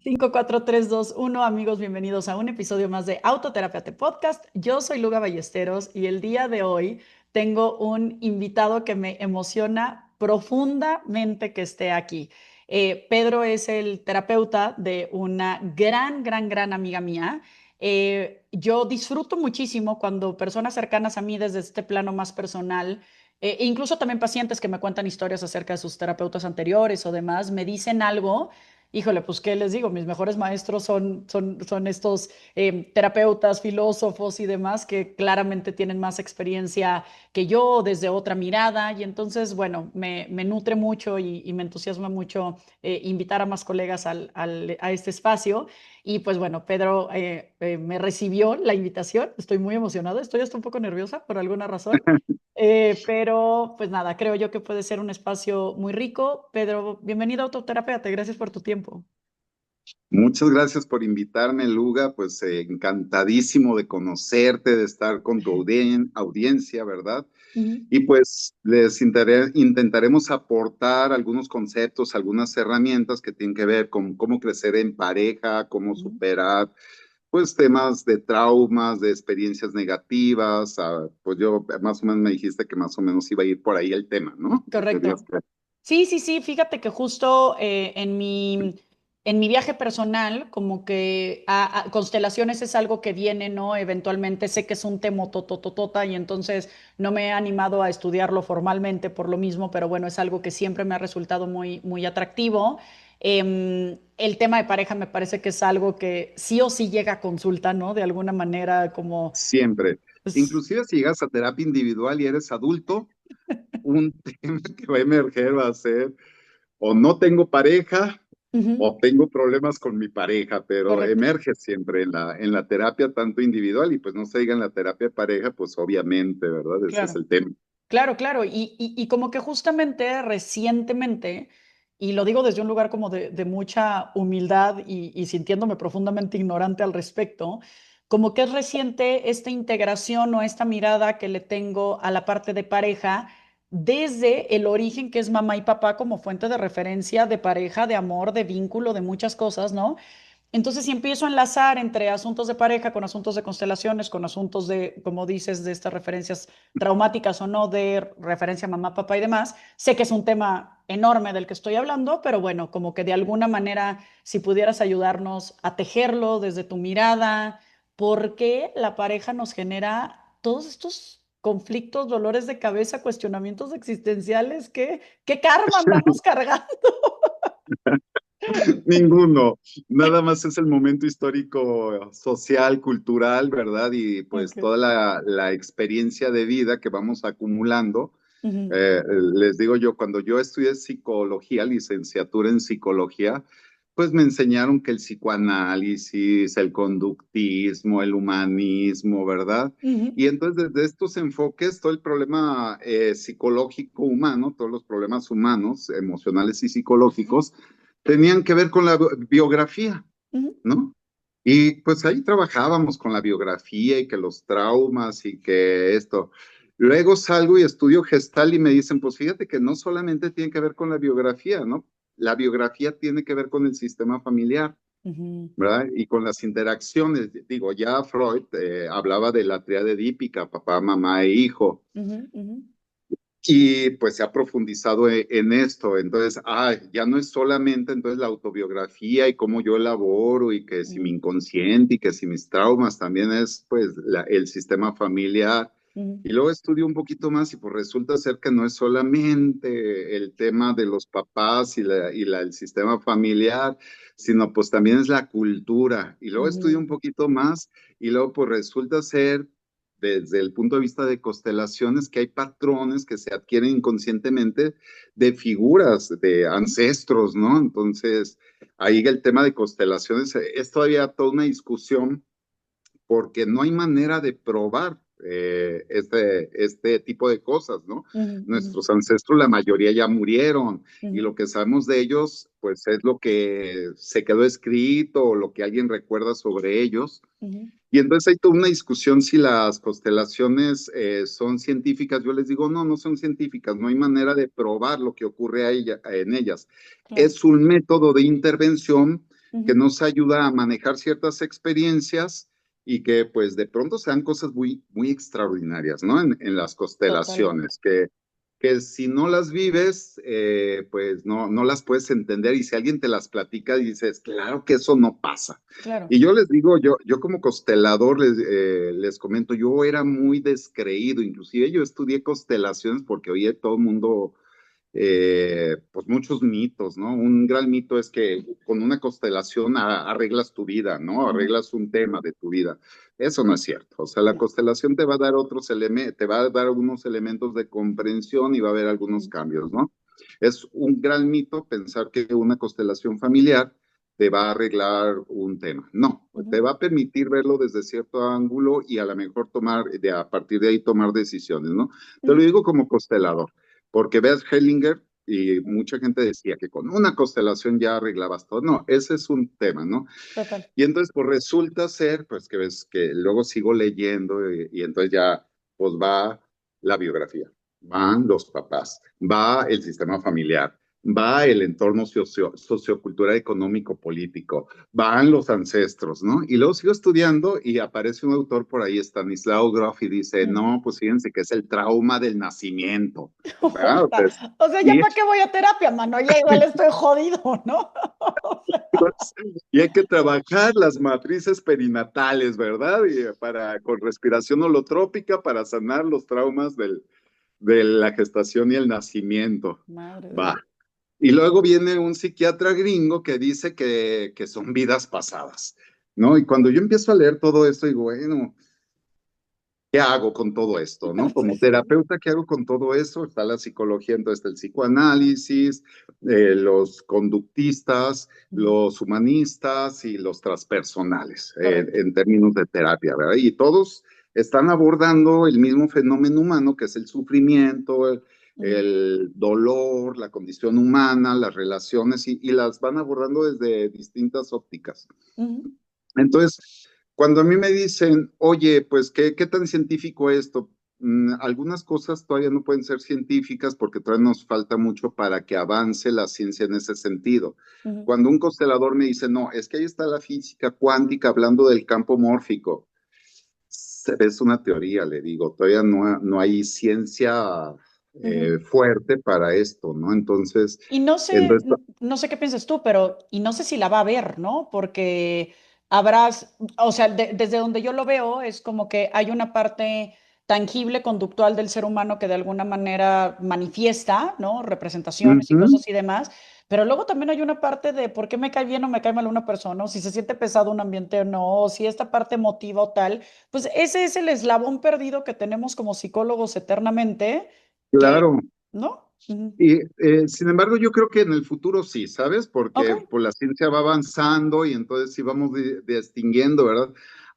5, 4, 3, 2, 1, amigos, bienvenidos a un episodio más de Autoterapiate Podcast. Yo soy Luga Ballesteros y el día de hoy tengo un invitado que me emociona profundamente que esté aquí. Pedro es el terapeuta de una gran amiga mía. Yo disfruto muchísimo cuando personas cercanas a mí desde este plano más personal, incluso también pacientes que me cuentan historias acerca de sus terapeutas anteriores o demás, me dicen algo. Híjole, pues qué les digo, mis mejores maestros son estos terapeutas, filósofos y demás que claramente tienen más experiencia que yo desde otra mirada y entonces, bueno, me nutre mucho y me entusiasma mucho invitar a más colegas a este espacio. Y pues bueno, Pedro me recibió la invitación, estoy muy emocionada, estoy hasta un poco nerviosa por alguna razón. Pero pues nada, creo yo que puede ser un espacio muy rico. Pedro, bienvenido a Autoterapeuta, gracias por tu tiempo. Muchas gracias por invitarme, Luga. Pues encantadísimo de conocerte, de estar con tu audiencia, ¿verdad? Ujú. Y pues intentaremos aportar algunos conceptos, algunas herramientas que tienen que ver con cómo crecer en pareja, cómo Ujú. superar, pues temas de traumas, de experiencias negativas. Pues yo más o menos me dijiste que más o menos iba a ir por ahí el tema, ¿no? Que querías Correcto. Sí, sí, sí, fíjate que justo en mi viaje personal, como que constelaciones es algo que viene, ¿no? Eventualmente sé que es un tema totototota y entonces no me he animado a estudiarlo formalmente por lo mismo, pero bueno, es algo que siempre me ha resultado muy atractivo. El tema de pareja me parece que es algo que sí o sí llega a consulta, ¿no? De alguna manera como, siempre. pues, Inclusive si llegas a terapia individual y eres adulto, un tema que va a emerger va a ser o no tengo pareja ujú, o tengo problemas con mi pareja, pero correcto. emerge siempre en la terapia tanto individual y pues no se diga en la terapia de pareja, pues obviamente, ¿verdad? Ese es Claro. el tema. Claro, claro, y como que justamente recientemente, y lo digo desde un lugar como de mucha humildad y sintiéndome profundamente ignorante al respecto, como que es reciente esta integración o esta mirada que le tengo a la parte de pareja desde el origen que es mamá y papá como fuente de referencia de pareja, de amor, de vínculo, de muchas cosas, ¿no? Entonces, si empiezo a enlazar entre asuntos de pareja, con asuntos de constelaciones, con asuntos de, como dices, de estas referencias traumáticas o no, de referencia a mamá, papá y demás, sé que es un tema enorme del que estoy hablando, pero bueno, como que de alguna manera, si pudieras ayudarnos a tejerlo desde tu mirada, ¿por qué la pareja nos genera todos estos conflictos, dolores de cabeza, cuestionamientos existenciales? ¿Qué karma andamos cargando? Ninguno, nada más es el momento histórico, social, cultural, ¿verdad? Y Ok. pues toda la experiencia de vida que vamos acumulando. Ujú, Les digo yo, cuando yo estudié psicología, licenciatura en psicología, pues me enseñaron que el psicoanálisis, el conductismo, el humanismo, ¿verdad? ujú, Y entonces desde estos enfoques, todo el problema psicológico humano, todos los problemas humanos, emocionales y psicológicos, tenían que ver con la biografía, ujú. ¿no? Y pues ahí trabajábamos con la biografía y que los traumas y que esto. Luego salgo y estudio gestal y me dicen, pues fíjate que no solamente tiene que ver con la biografía, ¿no? La biografía tiene que ver con el sistema familiar, Ujú, ¿verdad? Y con las interacciones. Digo, ya Freud hablaba de la tríada edípica, papá, mamá e hijo. ujú, ujú, Y pues se ha profundizado en esto. Entonces, ya no es solamente entonces la autobiografía y cómo yo elaboro y que si mi ujú, inconsciente y que si mis traumas, también es pues el sistema familiar. ujú, Y luego estudio un poquito más y pues resulta ser que no es solamente el tema de los papás el sistema familiar, sino pues también es la cultura. Y luego estudio un ujú, poquito más y luego pues resulta ser desde el punto de vista de constelaciones, que hay patrones que se adquieren inconscientemente de figuras, de ujú, ancestros, ¿no? Entonces, ahí el tema de constelaciones es todavía toda una discusión porque no hay manera de probar este tipo de cosas, ¿no? ujú, ujú, Nuestros ancestros, la mayoría ya murieron y ujú, lo que sabemos de ellos, pues es lo que se quedó escrito o lo que alguien recuerda sobre ellos. ujú, Y entonces hay toda una discusión si las constelaciones son científicas. Yo les digo, no, no son científicas, no hay manera de probar lo que ocurre en ellas. claro. Es un método de intervención que Ujú. nos ayuda a manejar ciertas experiencias y que pues de pronto sean cosas muy, muy extraordinarias, ¿no? En las Totalmente. constelaciones, que si no las vives, pues no las puedes entender y si alguien te las platica, dices, claro que eso no pasa. Claro. Y yo les digo, yo como constelador les comento, yo era muy descreído, inclusive yo estudié constelaciones porque oía todo el mundo pues muchos mitos, ¿no? Un gran mito es que con una constelación arreglas tu vida, ¿no? Ujú. Arreglas un tema de tu vida. Eso no es cierto. O sea, la No. constelación te va a dar otros elementos, te va a dar algunos elementos de comprensión y va a haber algunos Ujú. cambios, ¿no? Es un gran mito pensar que una constelación familiar te va a arreglar un tema. No, Ujú. te va a permitir verlo desde cierto ángulo y a lo mejor a partir de ahí tomar decisiones, ¿no? Te lo Ujú. digo como constelador. Porque Bert Hellinger y Ujú. mucha gente decía que con una constelación ya arreglabas todo. No, ese es un tema, ¿no? Total. Y entonces, pues resulta ser, pues que ves que luego sigo leyendo y entonces ya, pues va la biografía, van los papás, va el sistema familiar, va el entorno sociocultural, económico, político, van los ancestros, ¿no? Y luego sigo estudiando y aparece un autor por ahí, Stanislaw Grof, y dice, Ujú. no, pues fíjense que es el trauma del nacimiento, ¿verdad? Puta. O sea, ¿ya Y para qué voy a terapia, mano? Ya igual estoy jodido, ¿no? O sea, Y hay que trabajar las matrices perinatales, ¿verdad? Con respiración holotrópica para sanar los traumas de la gestación y el nacimiento. madre de Va. Dios. Y luego viene un psiquiatra gringo que dice que son vidas pasadas, ¿no? Y cuando yo empiezo a leer todo esto, digo, bueno, ¿qué hago con todo esto, no? Sí, Como sí. terapeuta, ¿qué hago con todo eso? Está la psicología, entonces está el psicoanálisis, los conductistas, Ujú. los humanistas y los transpersonales, Correcto. en términos de terapia, ¿verdad? Y todos están abordando el mismo fenómeno humano, que es el sufrimiento, Ujú. el dolor, la condición humana, las relaciones, y las van abordando desde distintas ópticas. Ujú. Entonces, cuando a mí me dicen, oye, pues, ¿qué tan científico es esto? Algunas cosas todavía no pueden ser científicas porque todavía nos falta mucho para que avance la ciencia en ese sentido. Ujú. Cuando un constelador me dice, no, es que ahí está la física cuántica hablando del campo mórfico, es una teoría, le digo, todavía no hay ciencia Ujú. fuerte para esto, ¿no? Entonces, Y no sé, entonces, no sé qué piensas tú, pero y no sé si la va a ver, ¿no? Porque habrás, o sea, desde donde yo lo veo es como que hay una parte tangible, conductual del ser humano que de alguna manera manifiesta, ¿no? Representaciones y ujú, cosas y demás, pero luego también hay una parte de por qué me cae bien o me cae mal una persona, o si se siente pesado un ambiente o no, o si esta parte emotiva o tal, pues ese es el eslabón perdido que tenemos como psicólogos eternamente, que, claro. ¿no? Ujú. Y sin embargo, yo creo que en el futuro sí, ¿sabes? Ok. Porque pues, la ciencia va avanzando y entonces sí vamos distinguiendo, ¿verdad?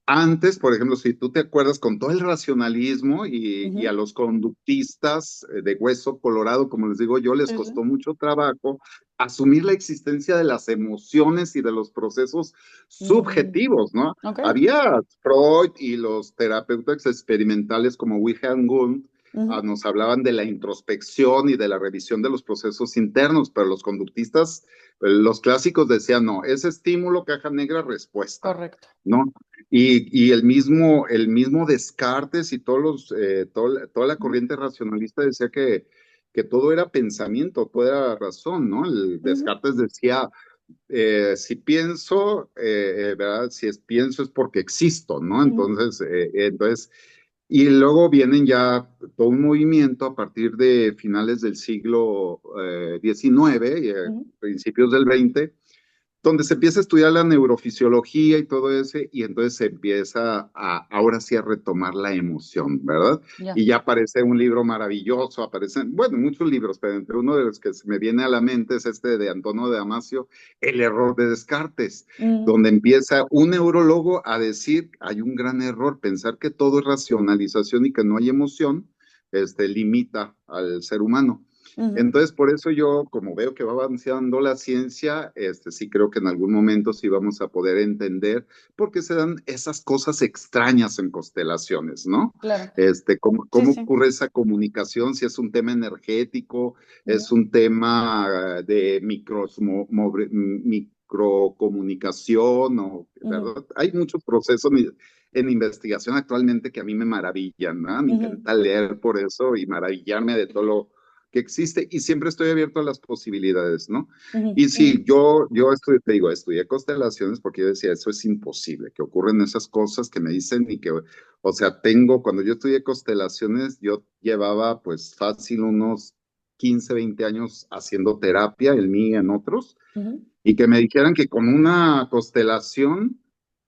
Antes, por ejemplo, si tú te acuerdas con todo el racionalismo y a Ujú. los conductistas de hueso colorado, como les digo yo, les Sí, costó sí. mucho trabajo asumir la existencia de las emociones y de los procesos Mm, subjetivos, ¿no? ok. Había Freud y los terapeutas experimentales como Wilhelm Wundt Ujú. nos hablaban de la introspección y de la revisión de los procesos internos, pero los conductistas, los clásicos decían, no, ese estímulo, caja negra, respuesta, Correcto. ¿no? Y el mismo Descartes y toda la Ujú. corriente racionalista decía que todo era pensamiento, todo era razón, ¿no? El Ujú. Descartes decía, si pienso, ¿verdad? Si pienso es porque existo, ¿no? Ujú. Entonces, y luego vienen ya todo un movimiento a partir de finales del siglo XIX y Ujú. principios del XX, donde se empieza a estudiar la neurofisiología y todo eso, y entonces se empieza ahora sí a retomar la emoción, ¿verdad? Ya. Y ya aparece un libro maravilloso, aparecen, bueno, muchos libros, pero entre uno de los que se me viene a la mente es este de Antonio de Damasio, El error de Descartes, Ujú. donde empieza un neurólogo a decir, hay un gran error, pensar que todo es racionalización y que no hay emoción, limita al ser humano. Ujú. Entonces, por eso yo, como veo que va avanzando la ciencia, sí creo que en algún momento sí vamos a poder entender por qué se dan esas cosas extrañas en constelaciones, ¿no? Claro. Sí, Cómo sí. ocurre esa comunicación, si es un tema energético, Ujú. es un tema de microcomunicación, o, Ujú, ¿verdad? Hay muchos procesos en investigación actualmente que a mí me maravillan, ¿no? Me ujú, encanta leer por eso y maravillarme de todo lo que existe y siempre estoy abierto a las posibilidades, ¿no? ujú, Y ujú, sí, yo estudié, te digo, estudié constelaciones porque yo decía, eso es imposible, que ocurren esas cosas que me dicen y que, o sea, cuando yo estudié constelaciones, yo llevaba pues fácil unos 15, 20 años haciendo terapia en mí y en otros, ujú, y que me dijeran que con una constelación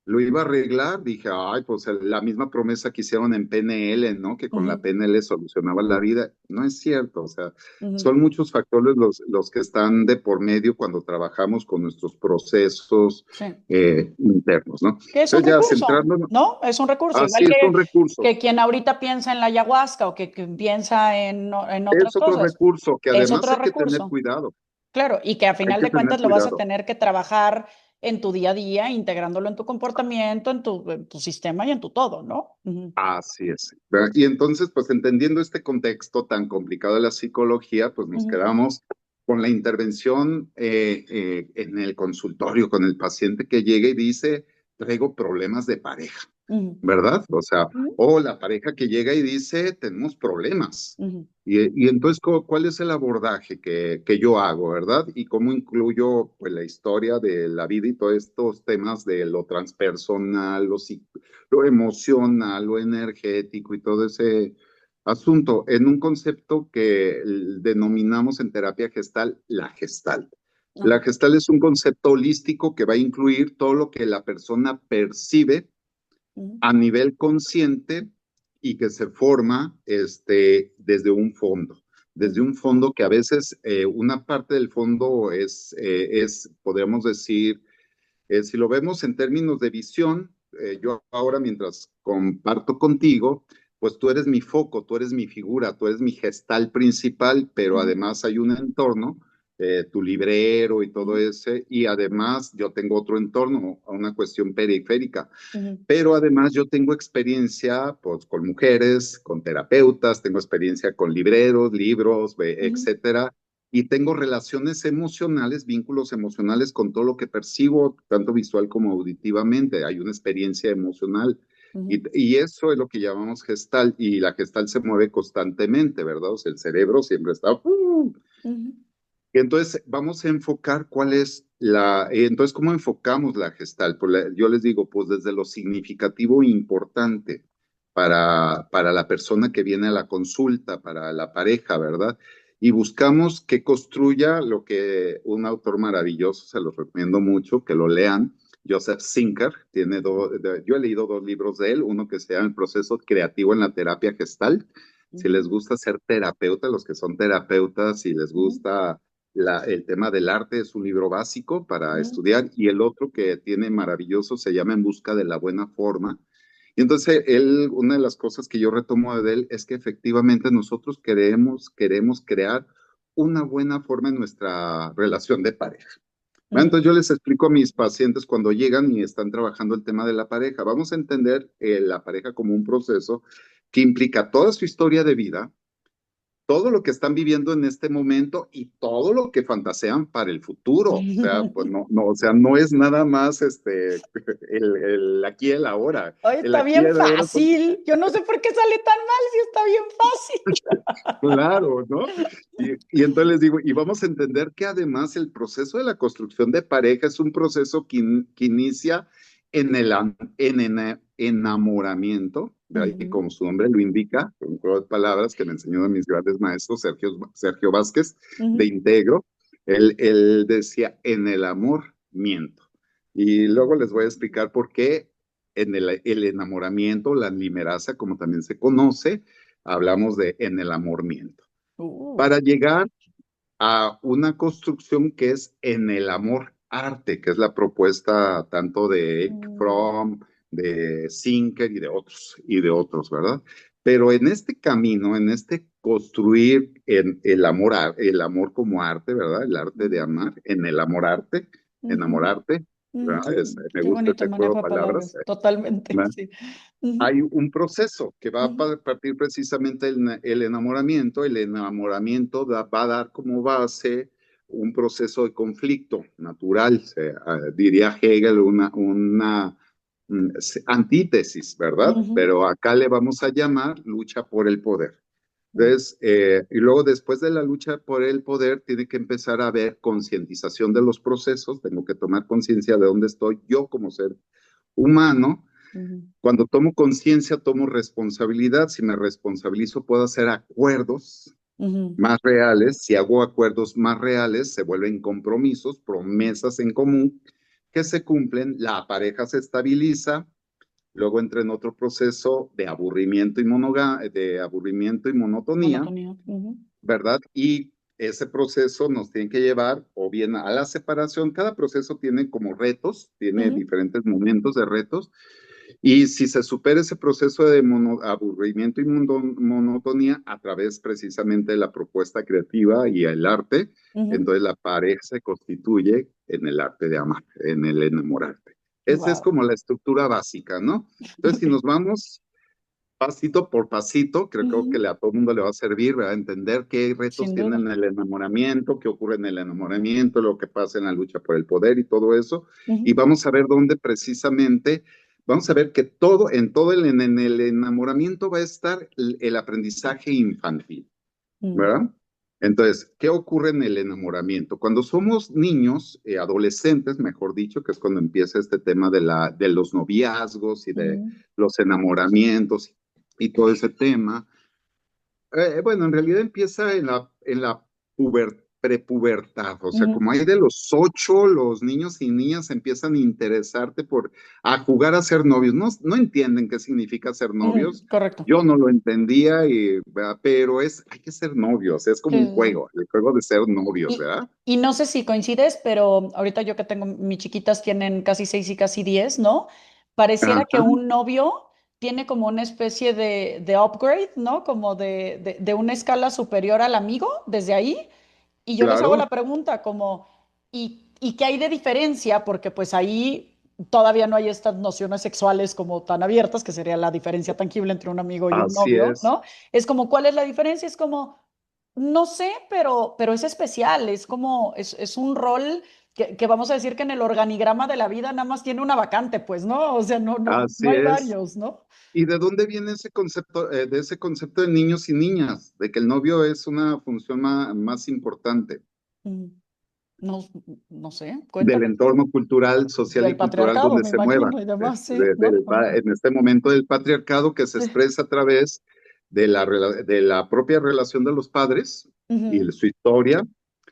lo iba a arreglar, dije, ay, pues la misma promesa que hicieron en PNL, ¿no? Que con la ujú, PNL solucionaba la vida. No es cierto, o sea, ujú. son muchos factores los que están de por medio cuando trabajamos con nuestros procesos Sí. internos, ¿no? Que es un Entonces ya recurso, centrándonos, ¿no? Es un recurso, igual así es un recurso. que quien ahorita piensa en la ayahuasca o que piensa en otras Es otro cosas, recurso que es además otro hay que tener recurso. cuidado, Claro, y que a hay final que de tener cuentas lo vas a cuidado. tener que trabajar en tu día a día, integrándolo en tu comportamiento, en tu sistema y en tu todo, ¿no? Ujú, Así es. ¿Verdad? Y entonces, pues entendiendo este contexto tan complicado de la psicología, pues nos ujú, quedamos con la intervención en el consultorio con el paciente que llega y dice, traigo problemas de pareja, ujú, ¿verdad? O sea, ujú, o la pareja que llega y dice, tenemos problemas. ujú, Y entonces, ¿cuál es el abordaje que yo hago, verdad? Y cómo incluyo pues, la historia de la vida y todos estos temas de lo transpersonal, lo emocional, lo energético y todo ese asunto en un concepto que denominamos en terapia gestal la gestal. La ajá, gestal es un concepto holístico que va a incluir todo lo que la persona percibe ujú, a nivel consciente y que se forma desde ujú, un fondo que a veces una parte del fondo podríamos decir, si lo vemos en términos de visión, yo ahora mientras comparto contigo, pues tú eres mi foco, tú eres mi figura, tú eres mi gestal principal, pero ujú, además hay un entorno, tu librero y todo ujú, ese, y además yo tengo otro entorno, una cuestión periférica, ujú, pero además yo tengo experiencia pues, con mujeres, con terapeutas, tengo experiencia con libreros, libros, ujú, etcétera, y tengo relaciones emocionales, vínculos emocionales con todo lo que percibo, tanto visual como auditivamente. Hay una experiencia emocional. ujú, Y eso es lo que llamamos gestal, y la gestal se mueve constantemente, ¿verdad? O sea, el cerebro siempre está. ujú, Entonces, vamos a enfocar cuál es entonces, ¿cómo enfocamos la gestal? Pues yo les digo, pues desde lo significativo e importante para la persona que viene a la consulta, para la pareja, ¿verdad? Y buscamos que construya lo que un autor maravilloso, se los recomiendo mucho, que lo lean, Joseph Zinker, yo he leído dos libros de él, uno que se llama El proceso creativo en la terapia gestal. Si ujú, les gusta ser terapeuta, los que son terapeutas, si les ujú, gusta el tema del arte es un libro básico para ujú, estudiar y el otro que tiene maravilloso se llama En busca de la buena forma. Y entonces una de las cosas que yo retomo de él es que efectivamente nosotros queremos crear una buena forma en nuestra relación de pareja. Bueno, ujú, entonces yo les explico a mis pacientes cuando llegan y están trabajando el tema de la pareja. Vamos a entender la pareja como un proceso que implica toda su historia de vida, todo lo que están viviendo en este momento y todo lo que fantasean para el futuro. O sea, pues no, o sea, no es nada más el aquí y el ahora. Ay, El está aquí y bien el ahora son fácil. Yo no sé por qué sale tan mal si está bien fácil. claro, ¿no? Y entonces les digo, y vamos a entender que además el proceso de la construcción de pareja es un proceso que inicia en el enamoramiento, ¿verdad? Y Ujú, como su nombre lo indica, un juego de palabras que me enseñó uno de mis grandes maestros, Sergio Vázquez, de ujú, Integro, él decía, en el amor miento. Y luego les voy a explicar por qué en el enamoramiento, la limeranza, como también se conoce, hablamos de en el amormiento, uh, para llegar a una construcción que es en el amor arte, que es la propuesta tanto de Eric mm, Fromm, de Zinker y de otros, ¿verdad? Pero en este camino, en este construir el amor como arte, ¿verdad? El arte de ujú, amar, en el amor arte, ujú, enamorarte, ¿verdad? Me Qué gusta bonito ese juego manejo de de palabras, palabras, totalmente, ¿verdad? sí. Ujú, Hay un proceso que va a ujú, partir precisamente el enamoramiento. El enamoramiento va a dar como base un proceso de conflicto natural, diría Hegel, antítesis, ¿verdad? Ujú, Pero acá le vamos a llamar lucha por el poder. ujú, Entonces, y luego después de la lucha por el poder, tiene que empezar a haber concientización de los procesos, tengo que tomar conciencia de dónde estoy yo como ser humano. ujú, Cuando tomo conciencia, tomo responsabilidad. Si me responsabilizo, puedo hacer acuerdos ujú, más reales. Si hago acuerdos más reales, se vuelven compromisos, promesas en común que se cumplen, la pareja se estabiliza, luego entra en otro proceso de de aburrimiento y monotonía, monotonía. Ujú, ¿verdad? Y ese proceso nos tiene que llevar o bien a la separación. Cada proceso tiene como retos, tiene ujú, diferentes momentos de retos. Y si se supera ese proceso de aburrimiento y monotonía a través precisamente de la propuesta creativa y el arte, ujú. entonces la pareja se constituye en el arte de amar, en el enamorarte. Esa es Wow. como la estructura básica, ¿no? Entonces, si nos vamos pasito por pasito, creo que Ujú, a todo el mundo le va a servir, ¿verdad? Entender qué retos sin tienen duda. el enamoramiento, qué ocurre en el enamoramiento, lo que pasa en la lucha por el poder y todo eso. Y Ujú, vamos a ver dónde precisamente, vamos a ver que en el enamoramiento va a estar el aprendizaje infantil, mm, ¿verdad? Entonces, ¿qué ocurre en el enamoramiento? Cuando somos niños, adolescentes, mejor dicho, que es cuando empieza este tema de los noviazgos y de ujú, los enamoramientos y todo ese tema, bueno, en realidad empieza en la prepubertad, o sea, ujú, como hay de los 8, los niños y niñas empiezan a interesarte a jugar a ser novios. No, no entienden qué significa ser ujú, novios. correcto. Yo no lo entendía, ¿verdad? Pero hay que ser novios, es Sí, como un sí, sí. juego, el juego de ser novios, Y, ¿verdad? y no sé si coincides, pero ahorita yo que tengo, mis chiquitas tienen casi 6 y casi 10, ¿no? Pareciera que Ajá, un novio tiene como una especie de upgrade, ¿no? Como de una escala superior al amigo, desde ahí. Y yo les hago claro, la pregunta como, ¿y qué hay de diferencia? Porque pues ahí todavía no hay estas nociones sexuales como tan abiertas, que sería la diferencia tangible entre un amigo y un así novio, es. ¿no? Es como, ¿cuál es la diferencia? Es como, no sé, pero es especial, es como, es un rol que vamos a decir que en el organigrama de la vida nada más tiene una vacante, pues, ¿no? O sea, no Así hay es. varios, ¿no? ¿Y de dónde viene ese concepto de niños y niñas? De que el novio es una función más importante Mm, No, no sé, del cuéntame. entorno cultural, social Del y cultural patriarcado, donde me se mueva, imagino, y demás, sí, ¿no? en este momento del patriarcado que se Sí. expresa a través de la propia relación de los padres y Ujú, de su historia,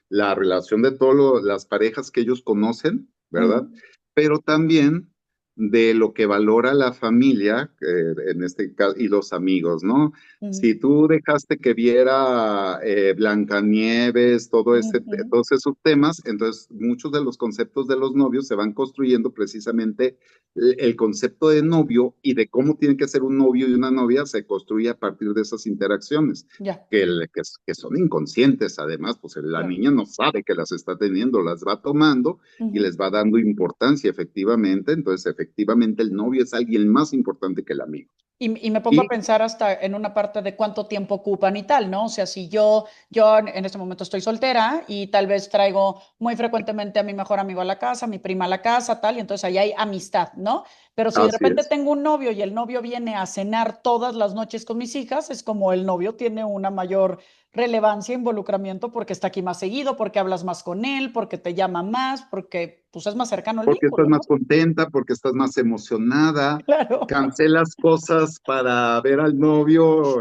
la relación de todas las parejas que ellos conocen, ¿verdad? ujú, Pero también de lo que valora la familia, en este caso, y los amigos, ¿no? ujú, Si tú dejaste que viera Blancanieves, ujú, ujú. todos esos temas, entonces muchos de los conceptos de los novios se van construyendo precisamente el concepto de novio y de cómo tiene que ser un novio y una novia se construye a partir de esas interacciones Ya, que son inconscientes, además, pues la claro. niña no sabe que las está teniendo, las va tomando y Ujú. les va dando importancia, efectivamente. Entonces, efectivamente, el novio es alguien más importante que el amigo. Y me pongo a Y pensar hasta en una parte de cuánto tiempo ocupan y tal, ¿no? O sea, si yo en este momento estoy soltera y tal vez traigo muy frecuentemente a mi mejor amigo a la casa, a mi prima a la casa, tal, y entonces ahí hay amistad, ¿no? Pero si de así repente es. tengo un novio y el novio viene a cenar todas las noches con mis hijas, es como el novio tiene una mayor relevancia, involucramiento, porque está aquí más seguido, porque hablas más con él, porque te llama más, porque pues es más cercano el Porque estás vínculo, más ¿no? contenta, porque estás más emocionada, Claro. cancelas cosas para ver al novio,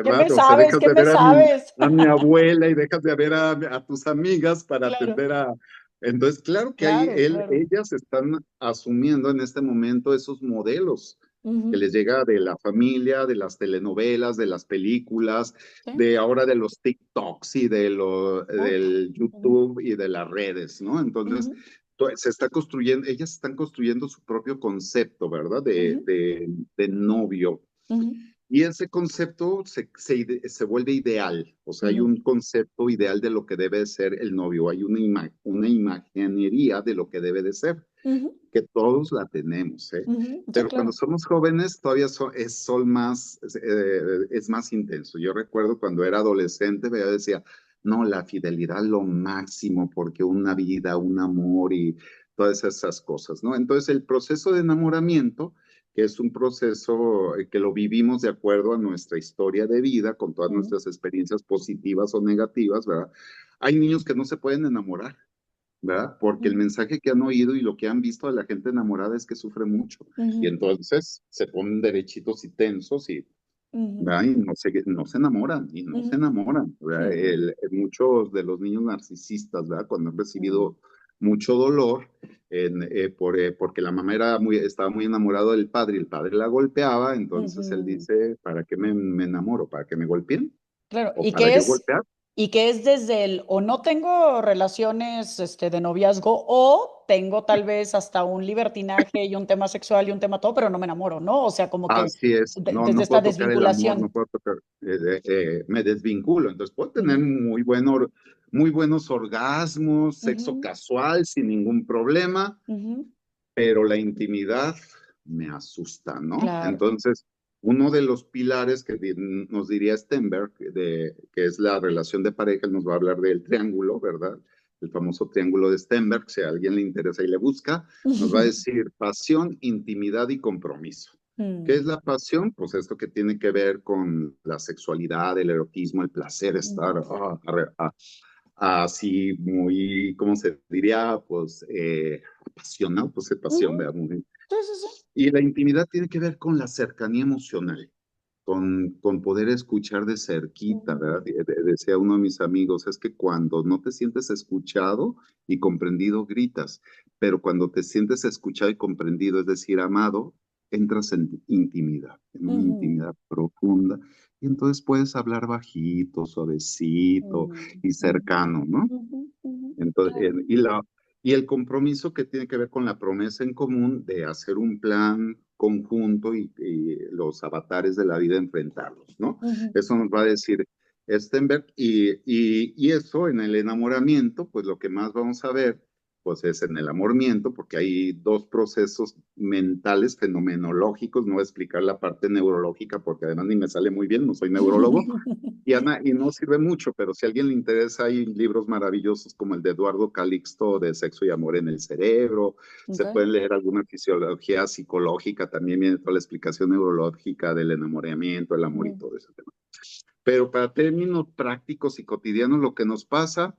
¿Qué ¿verdad? me O sea, sabes? dejas ¿Qué de me ver sabes? a mi abuela y dejas de ver a tus amigas para Claro, atender a... Entonces, claro que ahí claro, claro. ellas están asumiendo en este momento esos modelos que Ujú, les llega de la familia, de las telenovelas, de las películas, sí, de ahora de los TikToks y uf, del ujú, YouTube y de las redes, ¿no? Entonces, ujú, se está construyendo, ellas están construyendo su propio concepto, ¿verdad? ujú, De novio. ujú, Y ese concepto se vuelve ideal, o sea, hay ujú, un concepto ideal de lo que debe de ser el novio, hay una imaginería de lo que debe de ser, ujú, que todos la tenemos, ¿eh? ujú. Sí, Pero cuando claro. somos jóvenes todavía es más intenso. Yo recuerdo cuando era adolescente, yo decía, No, la fidelidad lo máximo, porque una vida, un amor y todas esas cosas, ¿no? Entonces, el proceso de enamoramiento, que es un proceso que lo vivimos de acuerdo a nuestra historia de vida, con todas Ujú, nuestras experiencias positivas o negativas, ¿verdad? Hay niños que no se pueden enamorar, ¿verdad? Porque el ujú, mensaje que han oído y lo que han visto de la gente enamorada es que sufre mucho. Y ujú, entonces se ponen derechitos y tensos y ujú, ¿verdad? Y no se enamoran, y no se ujú. enamoran, ¿verdad? Sí. Muchos de los niños narcisistas, ¿verdad? Cuando han Mm, recibido mucho dolor, porque la mamá estaba muy enamorado del padre y el padre la golpeaba, entonces él ujú. dice, ¿para qué me enamoro? ¿Para que me golpeen? Claro, ¿O para yo golpear? y que es desde el o no tengo relaciones de noviazgo o tengo tal vez hasta un libertinaje y un tema sexual y un tema todo, pero no me enamoro, ¿no? O sea, como que Así es, no, desde no esta puedo tocar el amor, no desvinculación. puedo tocar, me desvinculo, entonces puedo tener Ujú, muy buenos orgasmos, sexo ujú, casual sin ningún problema, ujú. pero la intimidad me asusta, ¿no? Claro. Entonces, uno de los pilares que nos diría Stenberg, que es la relación de pareja, él nos va a hablar del triángulo, ¿verdad? El famoso triángulo de Stenberg, si a alguien le interesa y le busca, nos va a decir pasión, intimidad y compromiso. ¿Qué es Mm, la pasión? Pues esto que tiene que ver con la sexualidad, el erotismo, el placer, estar ujú, así muy, ¿cómo se diría? Pues apasionado, pues ujú. pasión, ¿verdad? Sí, sí, sí. Y la intimidad tiene que ver con la cercanía emocional, con poder escuchar de cerquita, Ujú, ¿verdad? Decía uno de mis amigos, es que cuando no te sientes escuchado y comprendido, gritas, pero cuando te sientes escuchado y comprendido, es decir, amado, entras en intimidad, en una ujú, intimidad profunda, y entonces puedes hablar bajito, suavecito ujú, y ujú, cercano, ¿no? ujú, ujú. Entonces, Claro. y el compromiso que tiene que ver con la promesa en común de hacer un plan conjunto y los avatares de la vida enfrentarlos, ¿no? Ujú, Eso nos va a decir Stenberg. Y eso en el enamoramiento, pues lo que más vamos a ver, pues es en el amormiento, porque hay dos procesos mentales fenomenológicos, no voy a explicar la parte neurológica porque además ni me sale muy bien, no soy neurólogo, y no sirve mucho, pero si a alguien le interesa, hay libros maravillosos como el de Eduardo Calixto de Sexo y Amor en el Cerebro. Se Ok. pueden leer alguna fisiología psicológica, también viene toda la explicación neurológica del enamoramiento, el amor y Ujú, todo ese tema. Pero para términos prácticos y cotidianos, lo que nos pasa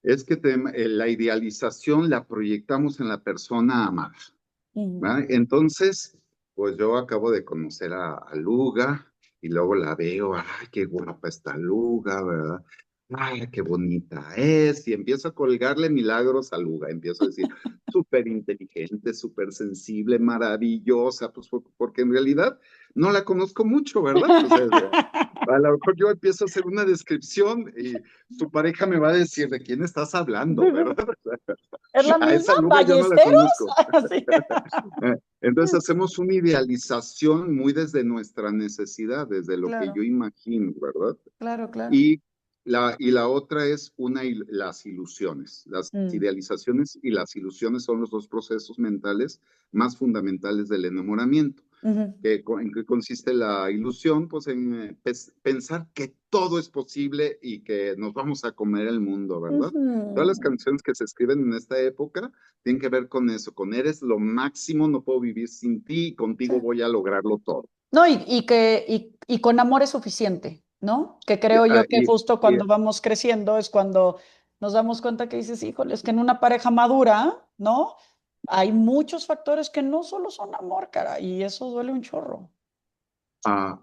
es que la idealización la proyectamos en la persona amada. ujú, ¿Va? Entonces, pues yo acabo de conocer a Luga y luego la veo, ay, qué guapa está Luga, ¿verdad? Ay, qué bonita es. Y empiezo a colgarle milagros a Luga, empiezo a decir, súper inteligente, súper sensible, maravillosa, pues porque en realidad no la conozco mucho, ¿verdad? O sea, a lo mejor yo empiezo a hacer una descripción y su pareja me va a decir de quién estás hablando, ¿verdad? ¿Es la A misma? esa Luga yo no la ¿Ballesteros? conozco. Así. Entonces hacemos una idealización muy desde nuestra necesidad, desde lo que Claro, yo imagino, ¿verdad? claro, claro. Y la otra es las ilusiones. Las Mm, idealizaciones y las ilusiones son los dos procesos mentales más fundamentales del enamoramiento. ujú, ¿En qué consiste la ilusión? Pues en pensar que todo es posible y que nos vamos a comer el mundo, ¿verdad? Todas las ujú. canciones que se escriben en esta época tienen que ver con eso, con eres lo máximo, no puedo vivir sin ti, y Sí. contigo voy a lograrlo todo. No, y con amor es suficiente, ¿no? Que Y, creo yo ah, que y- justo y, cuando vamos creciendo es cuando nos damos cuenta que dices, híjole, es que en una pareja madura, ¿no? Hay muchos factores que no solo son amor, cara, y eso duele un chorro.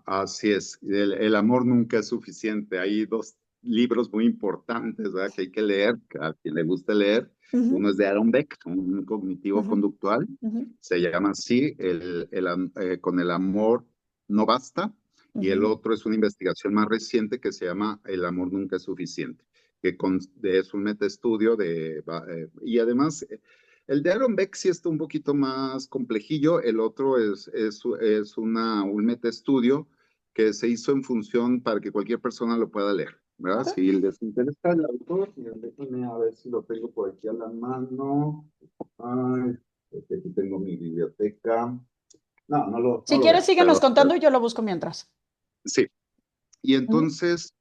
Así es, el amor nunca es suficiente. Hay dos libros muy importantes, ¿verdad? Que hay que leer, a quien le guste leer. Ujú, Uno es de Aaron Beck, un cognitivo ujú, conductual. ujú, Se llama así, con el amor no basta. Y el ujú. otro es una investigación más reciente que se llama El amor nunca es suficiente, es un metaestudio y además el de Aaron Beck sí está un poquito más complejillo, el otro es un metaestudio que se hizo en función para que cualquier persona lo pueda leer, ¿verdad? Ok. Si les interesa el autor, déjenme a ver si lo tengo por aquí a la mano. Ay, porque aquí tengo mi biblioteca. No Si lo quieres, veo, síguenos contando y yo lo busco mientras. sí. Y Ujú, entonces,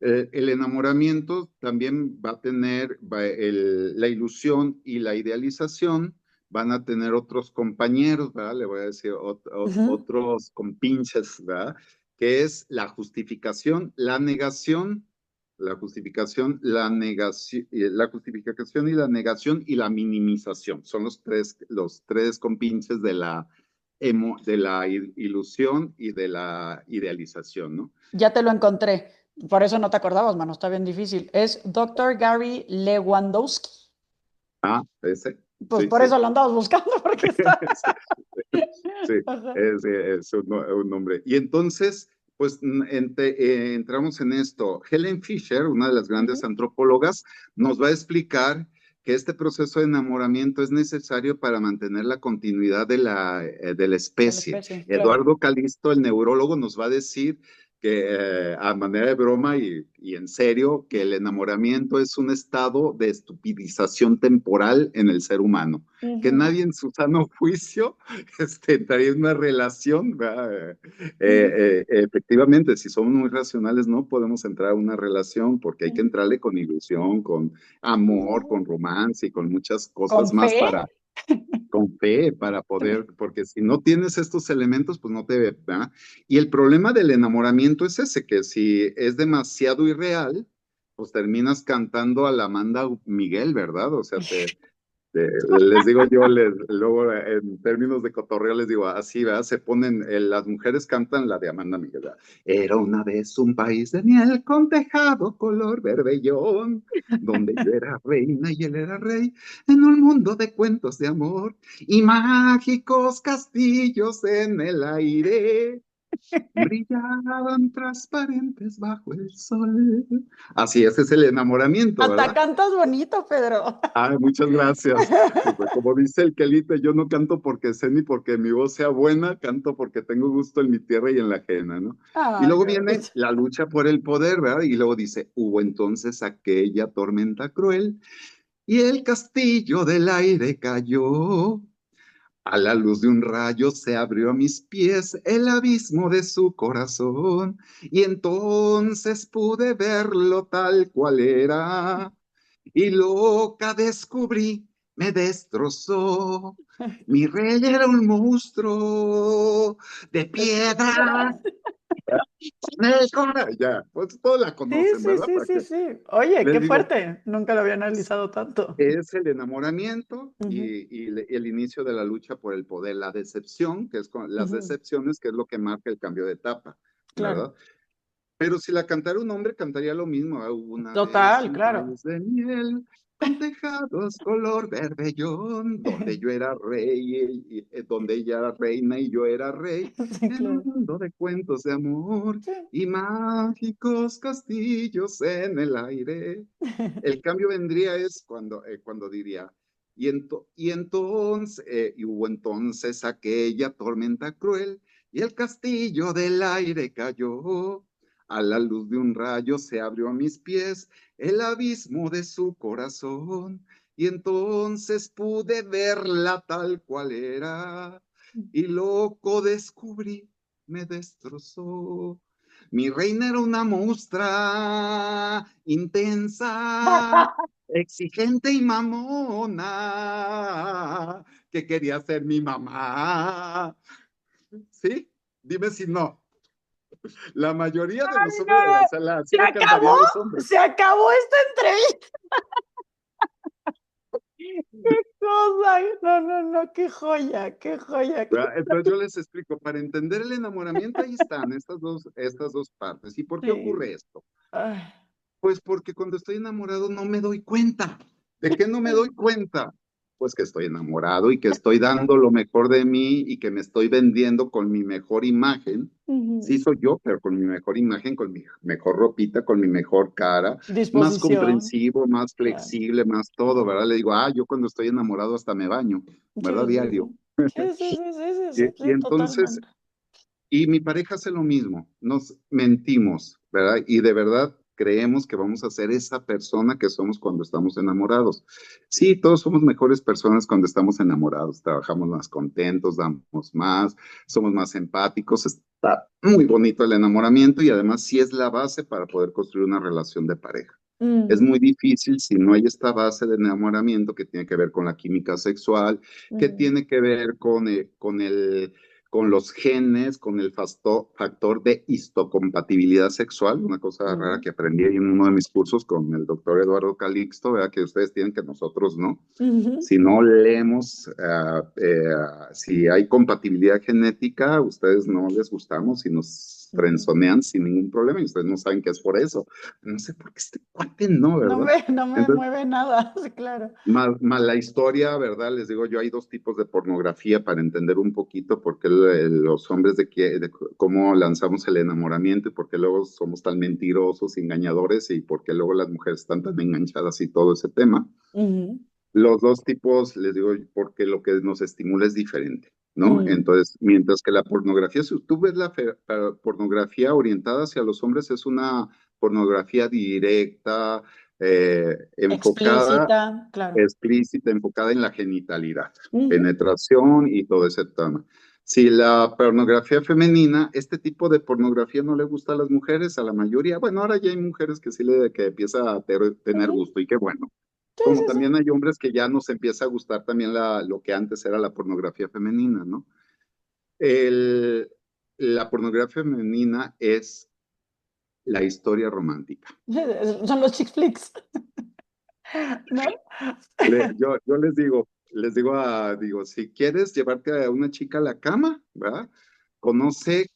el enamoramiento también va a tener la ilusión y la idealización, van a tener otros compañeros, ¿verdad? Le voy a decir Ujú. otros compinches, ¿verdad? Que es la justificación, la negación, la justificación y la negación y la minimización. Son los tres compinches de la ilusión y de la idealización, ¿no? Ya te lo encontré. Por eso no te acordabas, mano. Está bien difícil. Es Doctor Gary Lewandowski. Ah, ese, Pues sí, por sí. eso lo andabas buscando, porque está. Sí, sí, Ajá. es un nombre. Y entonces, pues entramos en esto. Helen Fisher, una de las grandes Ujú. antropólogas, nos va a explicar que este proceso de enamoramiento es necesario para mantener la continuidad de la De la especie. especie, claro. Eduardo Calisto, el neurólogo, nos va a decir que a manera de broma y en serio, que el enamoramiento es un estado de estupidización temporal en el ser humano, que Ujú, nadie en su sano juicio entraría en una relación, ¿verdad? ujú, Efectivamente, si somos muy racionales, no podemos entrar a una relación porque hay que ujú. entrarle con ilusión, con Sí, sí, amor, sí. con romance y con muchas ¿Con cosas más fe? con fe, para poder, porque si no tienes estos elementos, pues no te, ¿verdad? Y el problema del enamoramiento es ese, que si es demasiado irreal, pues terminas cantando a la Amanda Miguel, ¿verdad? O sea, les digo yo, luego en términos de cotorreo les digo, así, ¿verdad? Se ponen, las mujeres cantan la de Amanda Miguel, ¿verdad? Era una vez un país de miel con tejado color berbellón, donde yo era reina y él era rey, en un mundo de cuentos de amor y mágicos castillos en el aire. Brillaban transparentes bajo el sol. Así, ese es el enamoramiento, Hasta ¿verdad? cantas bonito, Pedro. Ay, muchas gracias. Pues, como dice el Quelite, yo no canto porque sé ni porque mi voz sea buena, canto porque tengo gusto en mi tierra y en la ajena, ¿no? Y Ay, luego qué viene bonito. la lucha por el poder, ¿verdad? Y luego dice, hubo entonces aquella tormenta cruel y el castillo del aire cayó. A la luz de un rayo se abrió a mis pies el abismo de su corazón y entonces pude verlo tal cual era y loca descubrí, me destrozó. Mi rey era un monstruo de De piedra. piedras. Ya, pues todos la Sí, conocen, sí, ¿verdad? sí, Para sí, que sí. Oye, les qué digo, fuerte. Nunca lo había analizado tanto. es el enamoramiento Ujú, y el inicio de la lucha por el poder, la decepción, que es las ujú. decepciones, que es lo que marca el cambio de etapa, Claro. ¿verdad? Pero si la cantara un hombre, cantaría lo mismo. Ah, hubo una vez Total, un claro. país de miel con tejados color berbellón, donde yo era rey, donde ella era reina y yo era rey, Sí, en un claro. mundo de cuentos de amor Sí. y mágicos castillos en el aire. El cambio vendría es cuando diría, y hubo entonces aquella tormenta cruel y el castillo del aire cayó. A la luz de un rayo se abrió a mis pies el abismo de su corazón y entonces pude verla tal cual era y loco descubrí, me destrozó. Mi reina era una monstrua intensa, exigente y mamona, que quería ser mi mamá. ¿Sí? Dime si no. La mayoría de los Ay, hombres, no, no. o sea, así ¿Se le acabó? cantarían los hombres. ¿Se acabó esta entrevista? ¡Qué cosa! No, no, no, qué joya, qué joya. ¿Verdad? Entonces yo les explico, para entender el enamoramiento, ahí están estas dos partes. ¿Y por qué Sí. ocurre esto? Ay. Pues porque cuando estoy enamorado no me doy cuenta. ¿De qué no me doy cuenta? Pues que estoy enamorado y que estoy dando lo mejor de mí y que me estoy vendiendo con mi mejor imagen. Sí Ujú. soy yo, pero con mi mejor imagen, con mi mejor ropita, con mi mejor cara, más Disposición. comprensivo, más Claro. flexible, más todo, ¿verdad? Le digo, yo cuando estoy enamorado hasta me baño, Sí, ¿verdad? sí, Diario. sí. Sí, sí, sí, sí, sí, Y, sí, y sí, entonces totalmente. y mi pareja hace lo mismo, nos mentimos, ¿verdad? Y de verdad creemos que vamos a ser esa persona que somos cuando estamos enamorados. Sí, todos somos mejores personas cuando estamos enamorados, trabajamos más contentos, damos más, somos más empáticos, está muy bonito el enamoramiento y además sí es la base para poder construir una relación de pareja. Es Mm, muy difícil si no hay esta base de enamoramiento que tiene que ver con la química sexual, que mm, tiene que ver con los genes, con el factor de histocompatibilidad sexual, una cosa rara mm, que aprendí en uno de mis cursos con el doctor Eduardo Calixto, ¿verdad? Que ustedes tienen que nosotros no. ujú, Si no leemos, si hay compatibilidad genética, a ustedes no les gustamos y nos ujú. frenzonean sin ningún problema y ustedes no saben qué es por eso. No sé por qué este cuate no, ¿verdad? No me Entonces, mueve nada, sí, claro. más la historia, ¿verdad? Les digo yo, hay dos tipos de pornografía para entender un poquito por qué los hombres de cómo lanzamos el enamoramiento y por qué luego somos tan mentirosos y engañadores y por qué luego las mujeres están tan enganchadas y todo ese tema. Ujú, Los dos tipos, les digo, porque lo que nos estimula es diferente, ¿no? mm, Entonces, mientras que la pornografía, si tú ves la pornografía orientada hacia los hombres, es una pornografía directa, enfocada, explícita, claro. explícita, enfocada en la genitalidad, Ujú, penetración y todo ese tema. Si la pornografía femenina, este tipo de pornografía no le gusta a las mujeres, a la mayoría, bueno, ahora ya hay mujeres que sí le que empieza a tener ujú. gusto y qué bueno, Sí, como sí, sí. también hay hombres que ya nos empieza a gustar también lo que antes era la pornografía femenina, ¿no? El, la pornografía femenina es la historia romántica. Son los chick flicks, ¿no? Yo digo, si quieres llevarte a una chica a la cama, ¿verdad? Conoce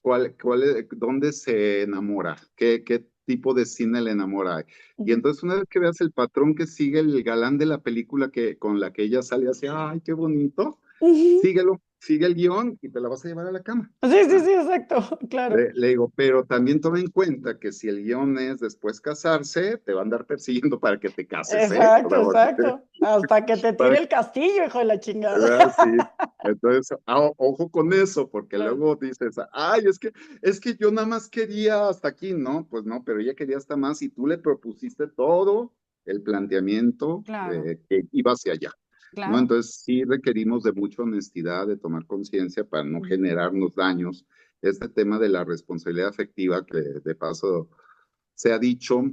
dónde se enamora, qué tipo de cine le enamora. Y Ujú, entonces una vez que veas el patrón que sigue el galán de la película con la que ella sale así, ay, qué bonito, ujú. síguelo, sigue el guión y te la vas a llevar a la cama. Sí, sí, ¿Va? sí, exacto, claro. Le digo, pero también toma en cuenta que si el guión es después casarse, te va a andar persiguiendo para que te cases, ¿eh? O Exacto, sea, exacto. Hasta que te tire para el castillo, hijo de la chingada. ¿verdad? Sí. Entonces, ojo con eso, porque Claro, luego dices, ay, es que yo nada más quería hasta aquí, ¿no? Pues no, pero ella quería hasta más y tú le propusiste todo el planteamiento claro, que iba hacia allá, ¿no? claro. Entonces, sí requerimos de mucha honestidad, de tomar conciencia para no Ujú, generarnos daños. Este tema de la responsabilidad afectiva, que de paso se ha dicho,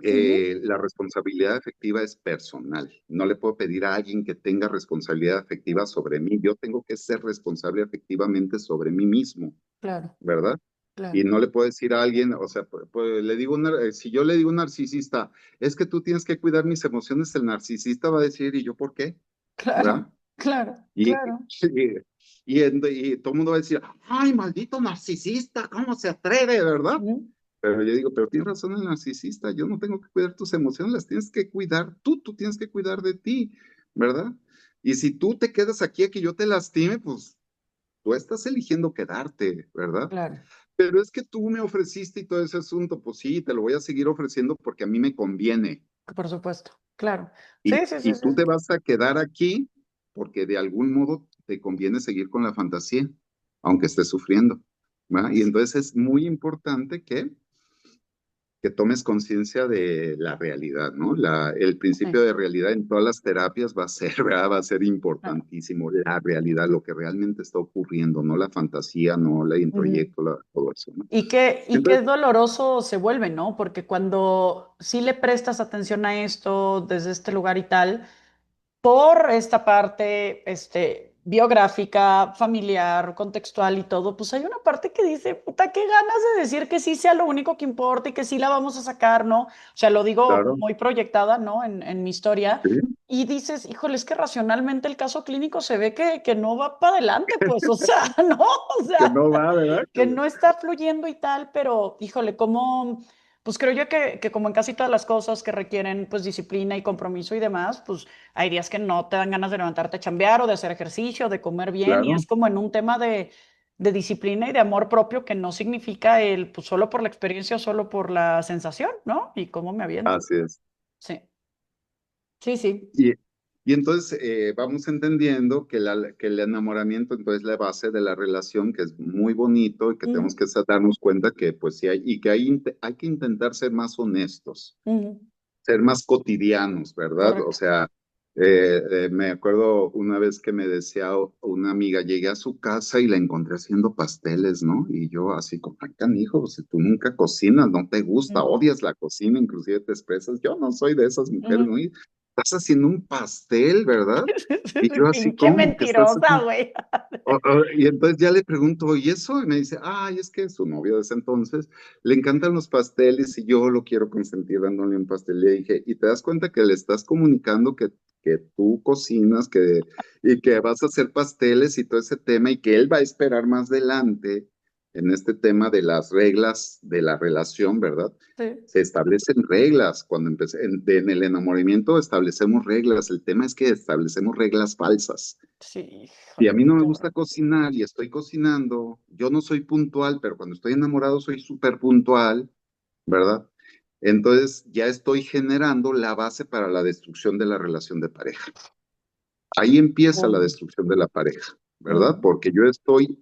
ujú. la responsabilidad afectiva es personal. No le puedo pedir a alguien que tenga responsabilidad afectiva sobre mí. Yo tengo que ser responsable afectivamente sobre mí mismo, Claro, ¿verdad? Y claro, no le puedo decir a alguien, o sea, le digo, si yo le digo a un narcisista, es que tú tienes que cuidar mis emociones, el narcisista va a decir, ¿y yo por qué? claro, ¿Verdad? claro, Y, claro. y todo el mundo va a decir, ay, maldito narcisista, ¿cómo se atreve, verdad? Ujú. Pero yo digo, pero tienes razón el narcisista, yo no tengo que cuidar tus emociones, las tienes que cuidar tú tienes que cuidar de ti, ¿verdad? Y si tú te quedas aquí a que yo te lastime, pues tú estás eligiendo quedarte, ¿verdad? Claro, Pero es que tú me ofreciste y todo ese asunto, pues sí, te lo voy a seguir ofreciendo porque a mí me conviene. por supuesto, claro. Y, Sí, sí, sí, y sí. tú te vas a quedar aquí porque de algún modo te conviene seguir con la fantasía, aunque estés sufriendo, ¿verdad? Y entonces es muy importante que tomes conciencia de la realidad, ¿no? El Sí, principio de realidad en todas las terapias va a ser, ¿verdad? Va a ser claro. importantísimo, la realidad, lo que realmente está ocurriendo, no la fantasía, no el Ujú. introyecto, todo eso, ¿no? Y qué Entonces, doloroso se vuelve, ¿no? Porque cuando sí le prestas atención a esto desde este lugar y tal, por esta parte, biográfica, familiar, contextual y todo, pues hay una parte que dice, puta, qué ganas de decir que sí sea lo único que importa y que sí la vamos a sacar, ¿no? O sea, lo digo claro, muy proyectada, ¿no? En mi historia. sí, Y dices, híjole, es que racionalmente el caso clínico se ve que no va para adelante, pues, o sea, ¿no? O que sea, no va, ¿verdad? que no está fluyendo y tal, pero híjole, cómo, pues creo yo que como en casi todas las cosas que requieren pues disciplina y compromiso y demás, pues hay días que no te dan ganas de levantarte a chambear o de hacer ejercicio, de comer bien, y Claro, es como en un tema de disciplina y de amor propio que no significa el pues solo por la experiencia o solo por la sensación, ¿no? Y cómo me aviento. así es. Sí, sí, sí. Y, y entonces vamos entendiendo que el enamoramiento entonces es la base de la relación, que es muy bonito y que tenemos Ujú, que darnos cuenta que pues sí hay, y que hay que intentar ser más honestos, ujú, ser más cotidianos, ¿verdad? O correcto. sea, Me acuerdo una vez que me decía una amiga, llegué a su casa y la encontré haciendo pasteles, ¿no? Y yo así como, ay, canijo, si tú nunca cocinas, no te gusta, Mm. odias la cocina, inclusive te expresas, yo no soy de esas mujeres, Ujú. ¿no? Y estás haciendo un pastel, ¿verdad? Y yo así Pinche como que estás mentirosa, haciendo... güey. Y entonces ya le pregunto, ¿y eso? Y me dice, ay, es que su novio de ese entonces le encantan los pasteles y yo lo quiero consentir dándole un pastel. Le dije, y te das cuenta que le estás comunicando que tú cocinas y que vas a hacer pasteles y todo ese tema y que él va a esperar más adelante en este tema de las reglas de la relación, ¿verdad? Sí, Se establecen reglas. Cuando empecé en el enamoramiento establecemos reglas. El tema es que establecemos reglas falsas. sí, Y a híjole, mí qué no me gusta cabrón. cocinar y estoy cocinando, yo no soy puntual, pero cuando estoy enamorado soy súper puntual, ¿verdad? Entonces ya estoy generando la base para la destrucción de la relación de pareja. Ahí empieza la Uy, destrucción de la pareja, ¿verdad? ujú, Porque yo estoy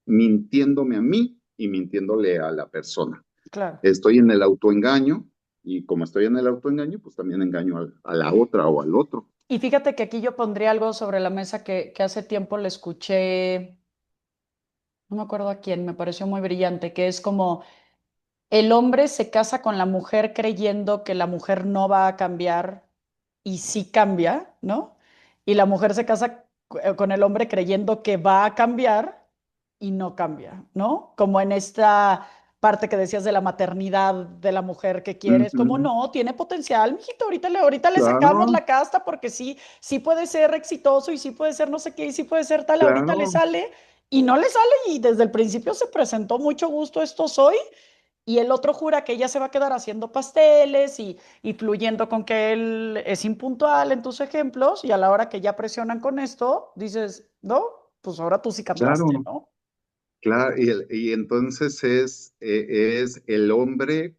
mintiéndome a mí y mintiéndole a la persona. claro. Estoy en el autoengaño y como estoy en el autoengaño, pues también engaño a la otra o al otro. Y fíjate que aquí yo pondría algo sobre la mesa que hace tiempo le escuché, no me acuerdo a quién, me pareció muy brillante, que es como el hombre se casa con la mujer creyendo que la mujer no va a cambiar y sí cambia, ¿no? Y la mujer se casa con el hombre creyendo que va a cambiar y no cambia, ¿no? Como en esta parte que decías de la maternidad de la mujer que quiere, es como, Ujú. no, tiene potencial, mijito, ahorita le sacamos Claro, la casta porque sí, sí puede ser exitoso y sí puede ser no sé qué y sí puede ser tal, ahorita le claro, sale y no le sale y desde el principio se presentó mucho gusto, esto soy y el otro jura que ella se va a quedar haciendo pasteles y fluyendo con que él es impuntual en tus ejemplos, y a la hora que ya presionan con esto, dices, no, pues ahora tú sí cambiaste, claro. ¿no? Claro, y entonces es el hombre,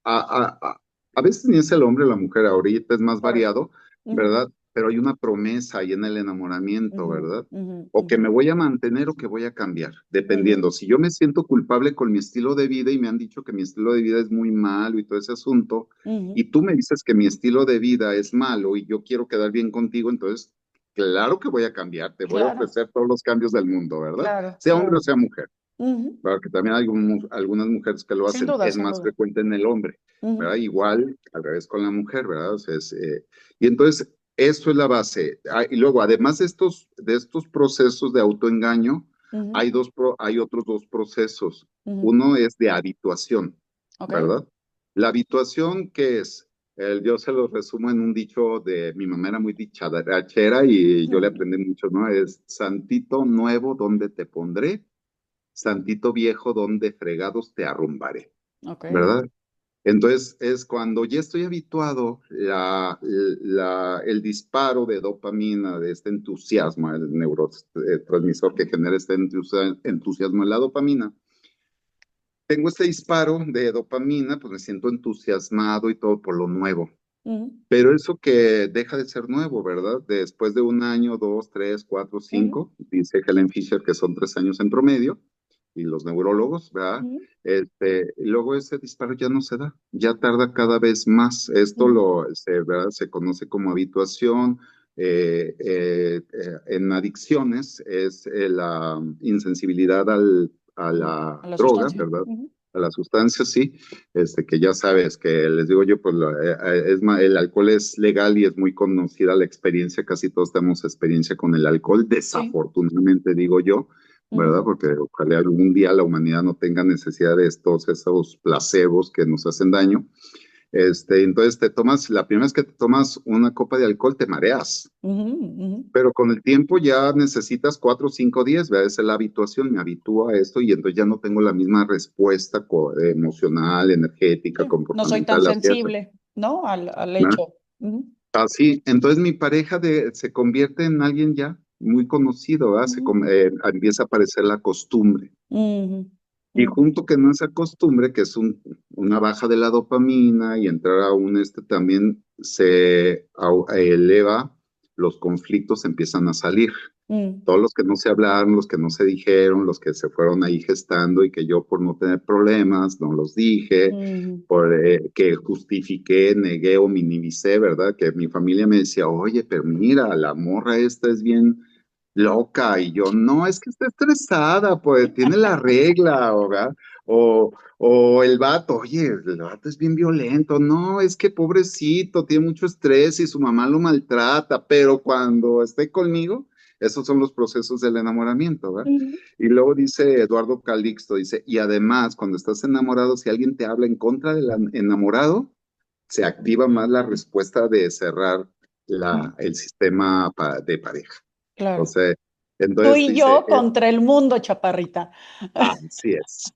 a veces ni es el hombre o la mujer, ahorita es más Correcto. variado, Ujú, ¿verdad? Pero hay una promesa ahí en el enamoramiento, ujú, ¿verdad? ujú, O que ujú, me voy a mantener o que voy a cambiar, ujú, dependiendo. Si yo me siento culpable con mi estilo de vida y me han dicho que mi estilo de vida es muy malo y todo ese asunto, ujú. y tú me dices que mi estilo de vida es malo y yo quiero quedar bien contigo, entonces, claro que voy a cambiar, te voy a Claro, ofrecer todos los cambios del mundo, ¿verdad? claro, Sea hombre o claro. sea mujer. Ujú. Claro que también hay algunas mujeres que lo Sin hacen, duda, es sin más duda. frecuente en el hombre, Ujú, ¿verdad? Igual al revés con la mujer, ¿verdad? O sea, y entonces, eso es la base. Y luego, además de estos procesos de autoengaño, ujú, hay otros dos procesos. ujú. Uno es de habituación, Ok. ¿verdad? La habituación, ¿qué es? Yo se lo resumo en un dicho de mi mamá era muy dicharachera y yo le Ujú, aprendí mucho, ¿no? Es santito nuevo, ¿dónde te pondré? Santito viejo, donde fregados te arrumbaré, ok. ¿verdad? Entonces es cuando ya estoy habituado, el disparo de dopamina, de este entusiasmo, el neurotransmisor que genera este entusiasmo en la dopamina, tengo este disparo de dopamina, pues me siento entusiasmado y todo por lo nuevo. Ujú, Pero eso que deja de ser nuevo, ¿verdad? Después de un año, dos, tres, cuatro, ujú, cinco, dice Helen Fisher que son 3 años en promedio, y los neurólogos, ¿verdad? ujú, Y luego ese disparo ya no se da, ya tarda cada vez más. Esto ujú. ¿verdad? Se conoce como habituación. En adicciones es la insensibilidad a A la la droga, sustancia. ¿verdad? Ujú, A la sustancia, sí, que ya sabes que les digo yo, pues el alcohol es legal y es muy conocida la experiencia, casi todos tenemos experiencia con el alcohol, sí. desafortunadamente digo yo, ¿verdad? Ujú, Porque ojalá algún día la humanidad no tenga necesidad de esos placebos que nos hacen daño. Entonces la primera vez que te tomas una copa de alcohol te mareas, ujú, ujú. pero con el tiempo ya necesitas 4 o 5 días, ¿verdad? Esa es la habituación, me habitúo a esto y entonces ya no tengo la misma respuesta emocional, energética, Sí, no soy tan comportamental hacia eso, sensible, ¿no? Al ¿no? hecho. Ujú, Así, entonces mi pareja se convierte en alguien ya muy conocido, ¿verdad? ujú, Empieza a aparecer la costumbre. ujú, Y ujú, junto con esa costumbre, que es una baja de la dopamina y entrar a también se eleva los conflictos empiezan a salir. mm, Todos los que no se hablaron, los que no se dijeron, los que se fueron ahí gestando y que yo por no tener problemas no los dije, mm, por que justifiqué, negué o minimicé, ¿verdad? Que mi familia me decía, oye, pero mira, la morra esta es bien loca y yo, no, es que está estresada, pues tiene la regla, ¿verdad? O el vato, oye, el vato es bien violento, no, es que pobrecito, tiene mucho estrés y su mamá lo maltrata, pero cuando esté conmigo, esos son los procesos del enamoramiento, ¿verdad? mm. Y luego dice Eduardo Calixto, dice, y además, cuando estás enamorado, si alguien te habla en contra del enamorado, se activa más la respuesta de cerrar el sistema de pareja. O Claro. sea, Tú entonces y dice, yo contra el mundo, chaparrita. así es.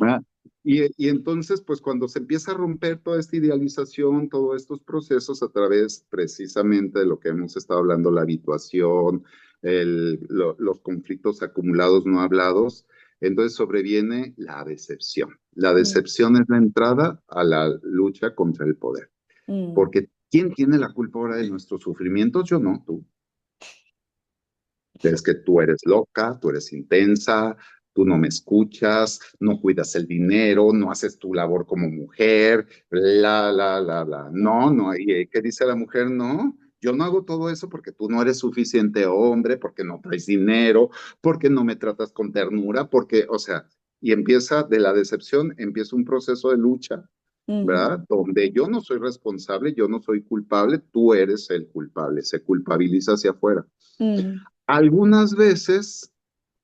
¿Verdad? Y entonces, pues cuando se empieza a romper toda esta idealización, todos estos procesos a través precisamente de lo que hemos estado hablando, la habituación, los conflictos acumulados no hablados, entonces sobreviene la decepción. La Mm, decepción es la entrada a la lucha contra el poder. mm, Porque ¿quién tiene la culpa ahora de nuestros sufrimientos? Yo no, tú. Es que tú eres loca, tú eres intensa, tú no me escuchas, no cuidas el dinero, no haces tu labor como mujer, bla. mm, No, no, ¿y qué dice la mujer? No, yo no hago todo eso porque tú no eres suficiente hombre, porque no traes dinero, porque no me tratas con ternura, porque, o sea, y empieza de la decepción, empieza un proceso de lucha, mm, ¿verdad? Donde yo no soy responsable, yo no soy culpable, tú eres el culpable, se culpabiliza hacia afuera. mm, Algunas veces,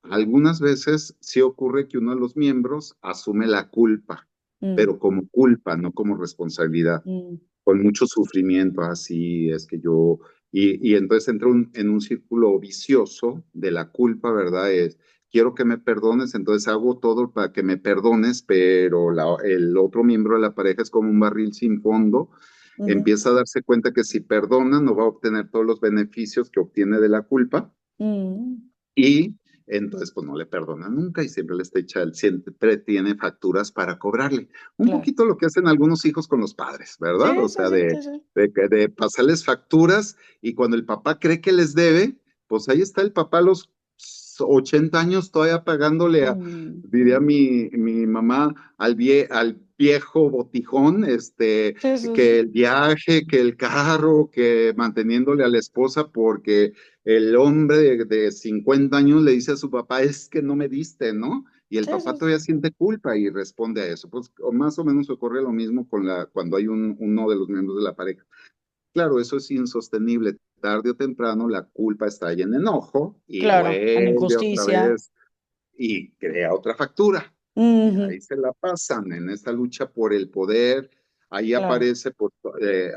algunas veces sí ocurre que uno de los miembros asume la culpa, mm, pero como culpa, no como responsabilidad, mm, con mucho sufrimiento, así es que yo, y entonces entro en un círculo vicioso de la culpa, ¿verdad? Es, quiero que me perdones, entonces hago todo para que me perdones, pero el otro miembro de la pareja es como un barril sin fondo, mm, empieza a darse cuenta que si perdona no va a obtener todos los beneficios que obtiene de la culpa mm. y entonces, pues no le perdona nunca y siempre le está echa, siempre tiene facturas para cobrarle. Un Claro. poquito lo que hacen algunos hijos con los padres, Sí, ¿verdad? O sí, sea, sí, sí, sí. de pasarles facturas y cuando el papá cree que les debe, pues ahí está el papá a los 80 años todavía pagándole a, Mm, diría mi mamá, al viejo botijón, sí, sí, que sí. el viaje, que el carro, que manteniéndole a la esposa porque el hombre de 50 años le dice a su papá, es que no me diste, ¿no? Y el Sí, sí, papá sí. todavía siente culpa y responde a eso. Pues más o menos ocurre lo mismo cuando hay uno de los miembros de la pareja. Claro, eso es insostenible. Tarde o temprano la culpa está ahí en enojo y Claro, en vuelve otra injusticia. vez y crea otra factura. Y Ujú, ahí se la pasan en esta lucha por el poder. Ahí claro. aparece,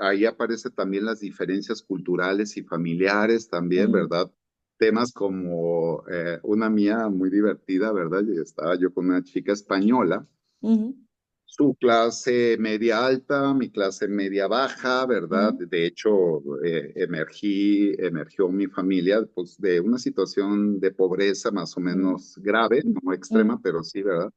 ahí aparece también las diferencias culturales y familiares también, Mm, ¿verdad? Temas como una mía muy divertida, ¿verdad? Y estaba yo con una chica española, ujú, su clase media alta, mi clase media baja, ¿verdad? ujú, De hecho, emergió mi familia pues, de una situación de pobreza más o mm, menos grave, no extrema, mm, pero sí, ¿verdad?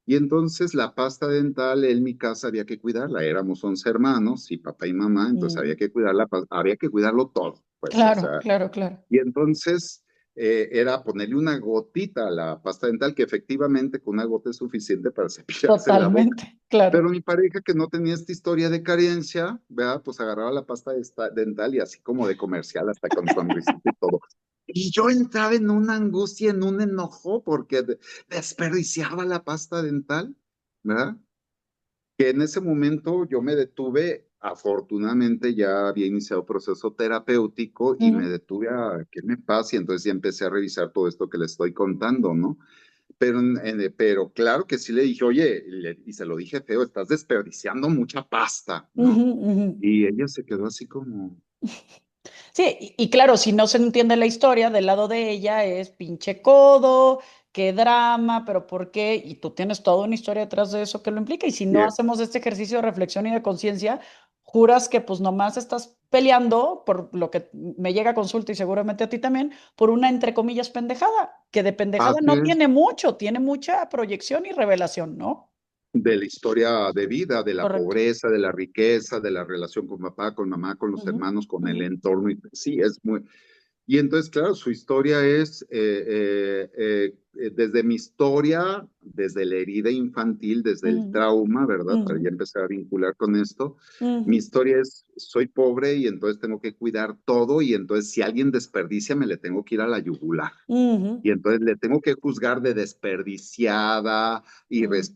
Y entonces la pasta dental en mi casa había que cuidarla, éramos 11 hermanos y papá y mamá, entonces había mm. que cuidarla, había que cuidarlo todo, pues, o Claro, sea, claro, claro. y entonces era ponerle una gotita a la pasta dental, que efectivamente con una gota es suficiente para cepillarse la boca. Totalmente, claro. Pero mi pareja que no tenía esta historia de carencia, ¿verdad? Pues agarraba la pasta dental y así como de comercial, hasta con sonrisita y todo. Y yo entraba en una angustia, en un enojo, porque desperdiciaba la pasta dental, ¿verdad? Que en ese momento yo me detuve, afortunadamente ya había iniciado proceso terapéutico y me Ujú, detuve a qué me pasa y entonces ya empecé a revisar todo esto que le estoy contando, ¿no? Pero, pero claro que sí le dije, oye, y se lo dije feo, estás desperdiciando mucha pasta, ujú, ¿no? ujú. Y ella se quedó así como, Sí, y claro, si no se entiende la historia, del lado de ella es pinche codo, qué drama, pero ¿por qué? Y tú tienes toda una historia detrás de eso que lo implica. Y si no "Yeah, hacemos este ejercicio de reflexión y de conciencia, juras que pues nomás estás peleando por lo que me llega a consulta y seguramente a ti también, por una entre comillas pendejada, que de pendejada así no es. tiene mucho, tiene mucha proyección y revelación, ¿no? de la historia de vida, de la Correcto. pobreza, de la riqueza, de la relación con papá, con mamá, con los Ujú, hermanos, con el ujú, entorno. Y sí, es muy, y entonces, claro, su historia es, desde mi historia, desde la herida infantil, desde el ujú, trauma, ¿verdad? ujú, Para ya empezar a vincular con esto. Mi ujú, historia es, soy pobre y entonces tengo que cuidar todo y entonces si alguien desperdicia, me le tengo que ir a la yugular. ujú, Y entonces le tengo que juzgar de desperdiciada, ujú.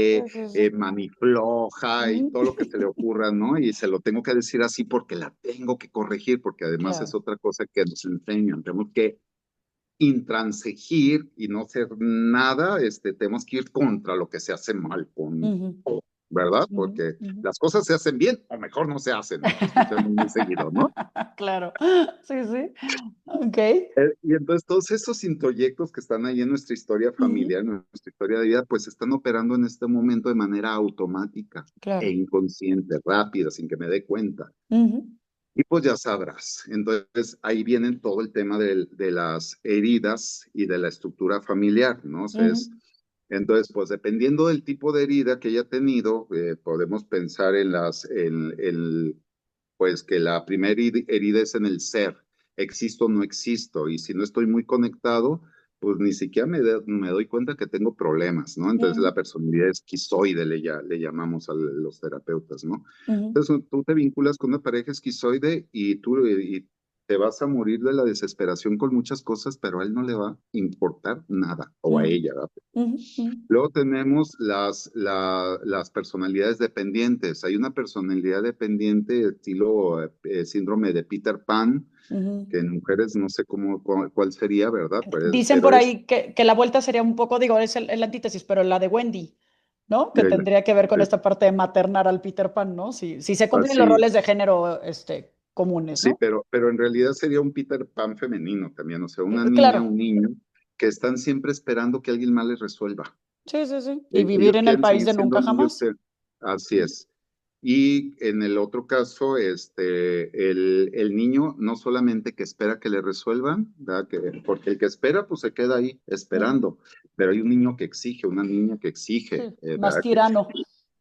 Sí, irresponsable, sí, sí. manifloja y Ujú. todo lo que se le ocurra, ¿no? Y se lo tengo que decir así porque la tengo que corregir, porque además es Claro. otra cosa que nos enseñan. Tenemos que intransigir y no hacer nada, tenemos que ir contra lo que se hace mal, Ujú, ¿verdad? ujú, Porque ujú. las cosas se hacen bien o mejor no se hacen, escuchamos muy seguido, ¿no? Claro. Sí, sí. Ok. Y entonces todos esos introyectos que están ahí en nuestra historia Ujú, familiar, en nuestra historia de vida, pues están operando en este momento de manera automática e claro. inconsciente, rápida, sin que me dé cuenta. Ujú, Y pues ya sabrás. Entonces ahí viene todo el tema de las heridas y de la estructura familiar, ¿no? O sea, ujú, entonces, pues dependiendo del tipo de herida que haya tenido, podemos pensar en pues que la primera herida es en el ser, existo o no existo, y si no estoy muy conectado, pues ni siquiera me doy cuenta que tengo problemas, ¿no? Entonces ujú, la personalidad esquizoide le llamamos a los terapeutas, ¿no? ujú, Entonces tú te vinculas con una pareja esquizoide y te vas a morir de la desesperación con muchas cosas, pero a él no le va a importar nada, o a ujú, ella, ¿verdad? ujú, ujú, Luego tenemos las personalidades dependientes. Hay una personalidad dependiente estilo síndrome de Peter Pan, ujú. que en mujeres no sé cuál sería, ¿verdad? Dicen Pero por es ahí que la vuelta sería un poco, digo, es el antítesis, pero la de Wendy, ¿no? Que de- tendría que ver con de- esta parte de maternar al Peter Pan, ¿no? Si se cumplen los así, roles de género, comunes, sí, ¿no? pero en realidad sería un Peter Pan femenino también, o sea, una niña, Claro, un niño, que están siempre esperando que alguien más les resuelva. sí, sí, sí. Y vivir Ellos en el quieren país seguir de siendo nunca niños, jamás. así es. Y en el otro caso, el niño no solamente que espera que le resuelvan, ¿verdad? Porque el que espera, pues se queda ahí Ujú, esperando, pero hay un niño que exige, una niña que exige, sí, más ¿verdad? tirano.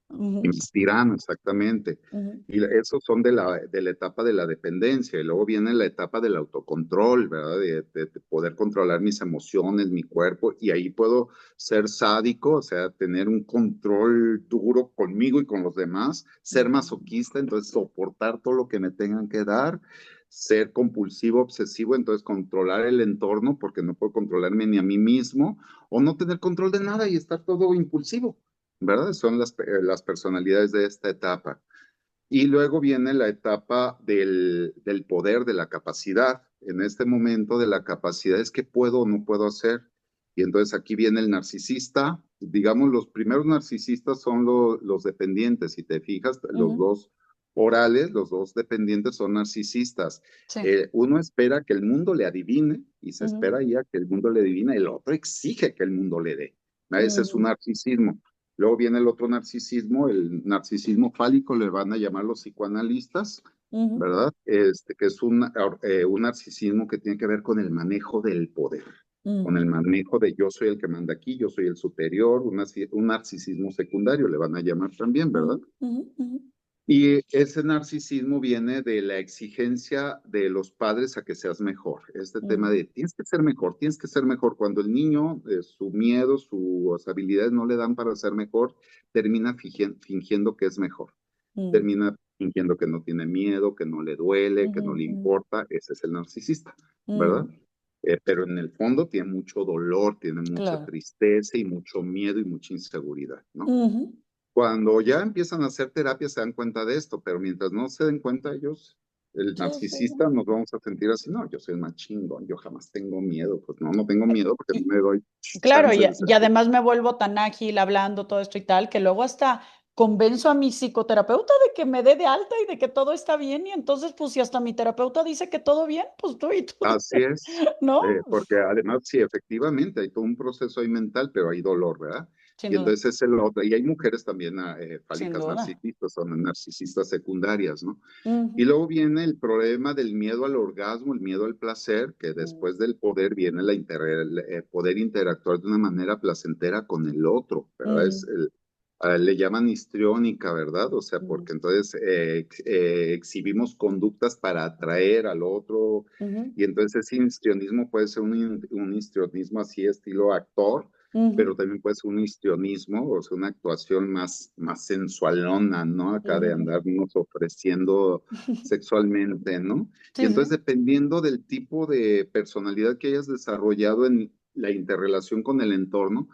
Ujú, Es tirano, exactamente. ujú, Y esos son de la etapa de la dependencia. Y luego viene la etapa del autocontrol, ¿verdad? De poder controlar mis emociones, mi cuerpo. Y ahí puedo ser sádico, o sea, tener un control duro conmigo y con los demás. Ser ujú, masoquista, entonces soportar todo lo que me tengan que dar. Ser compulsivo, obsesivo, entonces controlar el entorno porque no puedo controlarme ni a mí mismo. O no tener control de nada y estar todo impulsivo. ¿Verdad? Son las personalidades de esta etapa. Y luego viene la etapa del poder, de la capacidad. En este momento de la capacidad es que puedo o no puedo hacer. Y entonces aquí viene el narcisista. Digamos, los primeros narcisistas son los dependientes. Si te fijas, los ujú, dos orales, los dos dependientes son narcisistas. sí. Uno espera que el mundo le adivine y se Ujú, espera ya que el mundo le adivine. El otro exige que el mundo le dé. Ese es un ujú, narcisismo. Luego viene el otro narcisismo, el narcisismo fálico, le van a llamar los psicoanalistas, ujú, ¿verdad? Que es un narcisismo que tiene que ver con el manejo del poder, con el ujú, manejo de yo soy el que manda aquí, yo soy el superior, un narcisismo secundario, le van a llamar también, ujú, ¿verdad? ujú, ujú. Y ese narcisismo viene de la exigencia de los padres a que seas mejor. Este tema Ujú, de tienes que ser mejor, tienes que ser mejor. Cuando el niño, su miedo, sus habilidades no le dan para ser mejor, termina fingiendo que es mejor. ujú, Termina fingiendo que no tiene miedo, que no le duele, que ujú, no le ujú, importa. Ese es el narcisista, ¿verdad? ujú. Pero en el fondo tiene mucho dolor, tiene mucha Claro. tristeza y mucho miedo y mucha inseguridad, ¿no? Ujú. Cuando ya empiezan a hacer terapia se dan cuenta de esto, pero mientras no se den cuenta ellos, el Sí, sí. narcisista nos vamos a sentir así, no, yo soy el más chingón, yo jamás tengo miedo, pues no, no tengo miedo porque no Y, me doy claro, chance y, de ser y yo. además me vuelvo tan ágil hablando todo esto y tal, que luego hasta convenzo a mi psicoterapeuta de que me dé de alta y de que todo está bien. Y entonces, pues si hasta mi terapeuta dice que todo bien, pues tú y tú Así dices, es, ¿no? porque además sí, efectivamente, hay todo un proceso ahí mental, pero hay dolor, ¿verdad? Sin Y duda, entonces es el otro, y hay mujeres también sin fálicas duda. narcisistas, son narcisistas secundarias, ¿no? Y Ujú, luego viene el problema del miedo al orgasmo, el miedo al placer, que ujú, después del poder viene el poder interactuar de una manera placentera con el otro, ¿verdad? ujú, le llaman histriónica, ¿verdad? O sea, Mm, porque entonces exhibimos conductas para atraer al otro, ujú, y entonces ese histrionismo puede ser un histrionismo así estilo actor, ujú, pero también puede ser un histrionismo, o sea, una actuación más sensualona, ¿no? Acá de ujú. andarnos ofreciendo sexualmente, ¿no? Y Sí, entonces, sí. dependiendo del tipo de personalidad que hayas desarrollado en la interrelación con el entorno,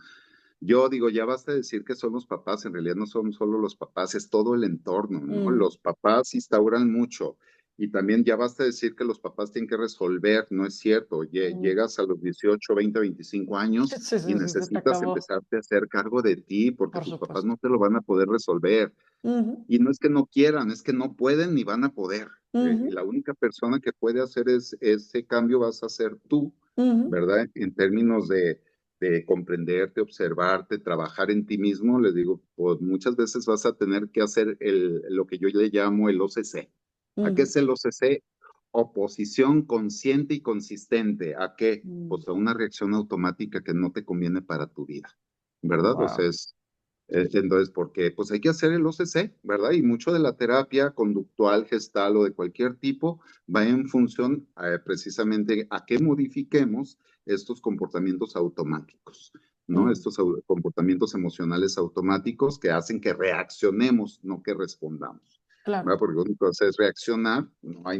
yo digo, ya basta de decir que son los papás, en realidad no son solo los papás, es todo el entorno, ¿no? Mm, Los papás instauran mucho y también ya basta de decir que los papás tienen que resolver, no es cierto. mm. Llegas a los 18, 20, 25 años Sí, y sí, sí, se te necesitas acabó, empezarte a hacer cargo de ti porque por tus papás supuesto. no te lo van a poder resolver. Ujú, Y no es que no quieran, es que no pueden ni van a poder. Y ujú, la única persona que puede hacer ese cambio vas a ser tú, ujú, ¿verdad? En términos de comprenderte, observarte, trabajar en ti mismo, les digo, pues muchas veces vas a tener que hacer lo que yo le llamo el OCC. ¿A qué ujú. es el OCC? Oposición consciente y consistente. ¿A qué? Pues a una reacción automática que no te conviene para tu vida, ¿verdad? O sea, Wow. entonces, porque pues hay que hacer el OCC, ¿verdad? Y mucho de la terapia conductual, gestal o de cualquier tipo va en función precisamente a que modifiquemos estos comportamientos automáticos, ¿no? Mm, Estos comportamientos emocionales automáticos que hacen que reaccionemos, no que respondamos, claro. ¿verdad? Porque lo único que hace es reaccionar, no hay,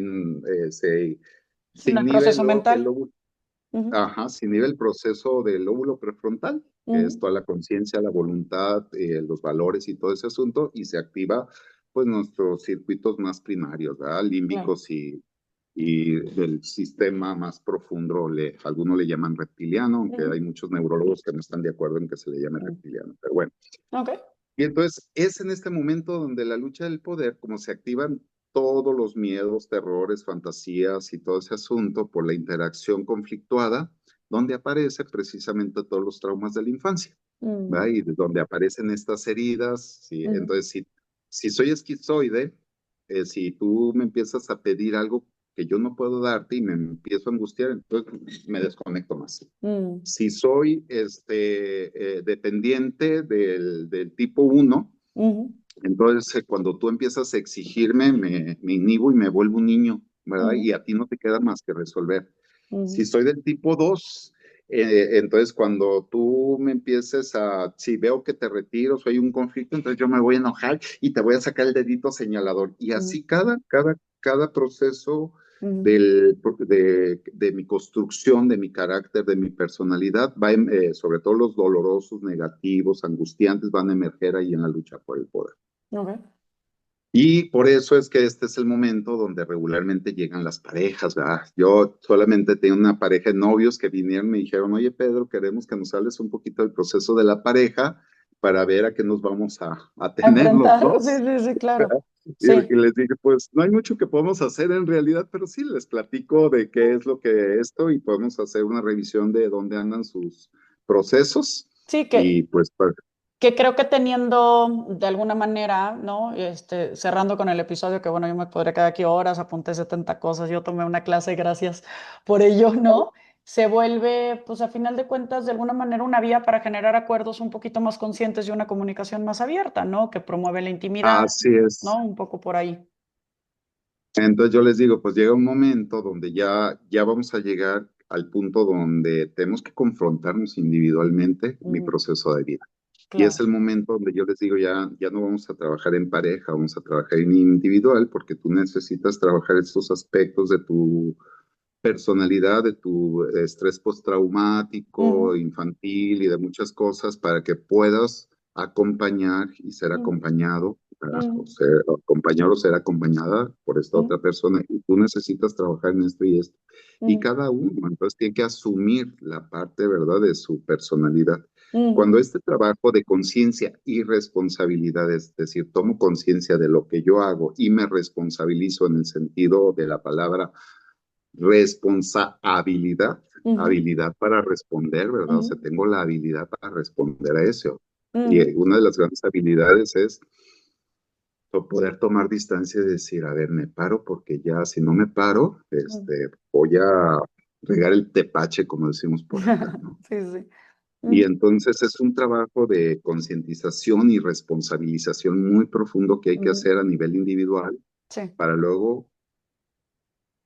Sí, se no hay inhibe proceso mental. Ujú, ajá, se inhibe el proceso del lóbulo prefrontal, que es ujú, toda la conciencia, la voluntad, los valores y todo ese asunto, y se activa pues nuestros circuitos más primarios, ¿verdad? claro. Límbicos y del sistema más profundo, algunos le llaman reptiliano, aunque Ujú, hay muchos neurólogos que no están de acuerdo en que se le llame mm. reptiliano, pero bueno. Ok. Y entonces es en este momento donde la lucha del poder, como se activan todos los miedos, terrores, fantasías y todo ese asunto por la interacción conflictuada, donde aparecen precisamente todos los traumas de la infancia, Mm, ¿va? Y de donde aparecen estas heridas. ¿Sí? ujú, Entonces, si soy esquizoide, si tú me empiezas a pedir algo que yo no puedo darte y me empiezo a angustiar, entonces me desconecto más. mm, Si soy dependiente del tipo uno, ujú, entonces cuando tú empiezas a exigirme, me inhibo y me vuelvo un niño, ¿verdad? ujú, Y a ti no te queda más que resolver. ujú, Si soy del tipo 2, entonces cuando tú me empieces si veo que te retiro, si hay un conflicto, entonces yo me voy a enojar y te voy a sacar el dedito señalador. Y ujú, así cada proceso ujú, de mi construcción, de mi carácter, de mi personalidad, sobre todo los dolorosos, negativos, angustiantes, van a emerger ahí en la lucha por el poder. ok. Y por eso es que este es el momento donde regularmente llegan las parejas, ¿verdad? Yo solamente tengo una pareja de novios que vinieron y me dijeron, oye Pedro, queremos que nos hables un poquito del proceso de la pareja para ver a qué nos vamos a A tener los enfrentar. Sí, dos. sí, sí, claro. ¿Verdad? Y Sí. les dije, pues no hay mucho que podemos hacer en realidad, pero sí les platico de qué es lo que esto y podemos hacer una revisión de dónde andan sus procesos Sí, y pues que creo que teniendo de alguna manera, ¿no? Cerrando con el episodio, que bueno, yo me podría quedar aquí horas, apunté 70 cosas, yo tomé una clase, gracias por ello, ¿no? Se vuelve, pues a final de cuentas, de alguna manera una vía para generar acuerdos un poquito más conscientes y una comunicación más abierta, ¿no? Que promueve la intimidad, así es. ¿no? Un poco por ahí. Entonces yo les digo, pues llega un momento donde ya vamos a llegar al punto donde tenemos que confrontarnos individualmente mi Mm, proceso de vida. Y es claro. el momento donde yo les digo, ya no vamos a trabajar en pareja, vamos a trabajar en individual, porque tú necesitas trabajar estos aspectos de tu personalidad, de tu estrés postraumático, Ujú, infantil y de muchas cosas para que puedas acompañar y ser ujú, acompañado, o ujú, ser acompañado o ser acompañada por esta ujú, otra persona. Y tú necesitas trabajar en esto y esto. Y ujú, cada uno, entonces, tiene que asumir la parte, ¿verdad?, de su personalidad. ujú, Cuando este trabajo de conciencia y responsabilidad, es decir, tomo conciencia de lo que yo hago y me responsabilizo en el sentido de la palabra responsabilidad, ujú, habilidad para responder, ¿verdad? O ujú, sea, tengo la habilidad para responder a eso. Y ujú, una de las grandes habilidades es poder tomar distancia y decir, a ver, me paro porque ya si no me paro, ujú. voy a regar el tepache, como decimos por acá, ¿no? Sí, sí. Y Ujú, entonces es un trabajo de concientización y responsabilización muy profundo que hay que ujú, hacer a nivel individual sí, para luego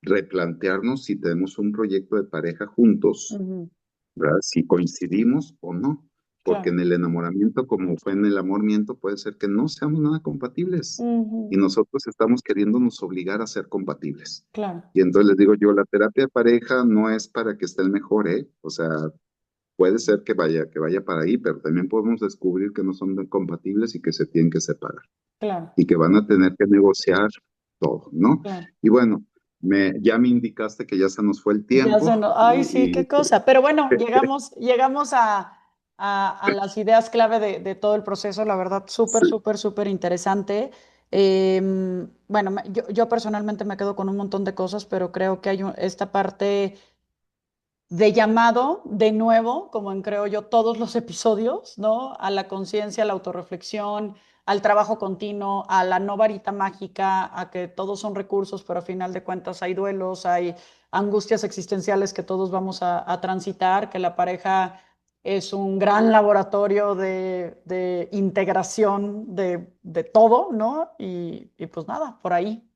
replantearnos si tenemos un proyecto de pareja juntos, ujú, ¿verdad? Si coincidimos o no, porque claro, en el enamoramiento, como fue en el amor-miento, puede ser que no seamos nada compatibles y ujú, nosotros estamos queriéndonos obligar a ser compatibles. claro, Y entonces les digo yo, la terapia de pareja no es para que estén mejor, ¿eh? O sea, puede ser que vaya para ahí, pero también podemos descubrir que no son compatibles y que se tienen que separar claro, y que van a tener que negociar todo, ¿no? claro. Y bueno, ya me indicaste que ya se nos fue el Ya tiempo se no, ay, sí, y qué cosa. Pero bueno, llegamos a las ideas clave de todo el proceso, la verdad, súper, sí. súper, súper interesante. Bueno, yo personalmente me quedo con un montón de cosas, pero creo que hay esta parte de llamado de nuevo, como en creo yo todos los episodios, ¿no? A la conciencia, a la autorreflexión, al trabajo continuo, a la no varita mágica, a que todos son recursos, pero a final de cuentas hay duelos, hay angustias existenciales que todos vamos a transitar, que la pareja es un gran laboratorio de integración de todo, ¿no? Y pues nada, por ahí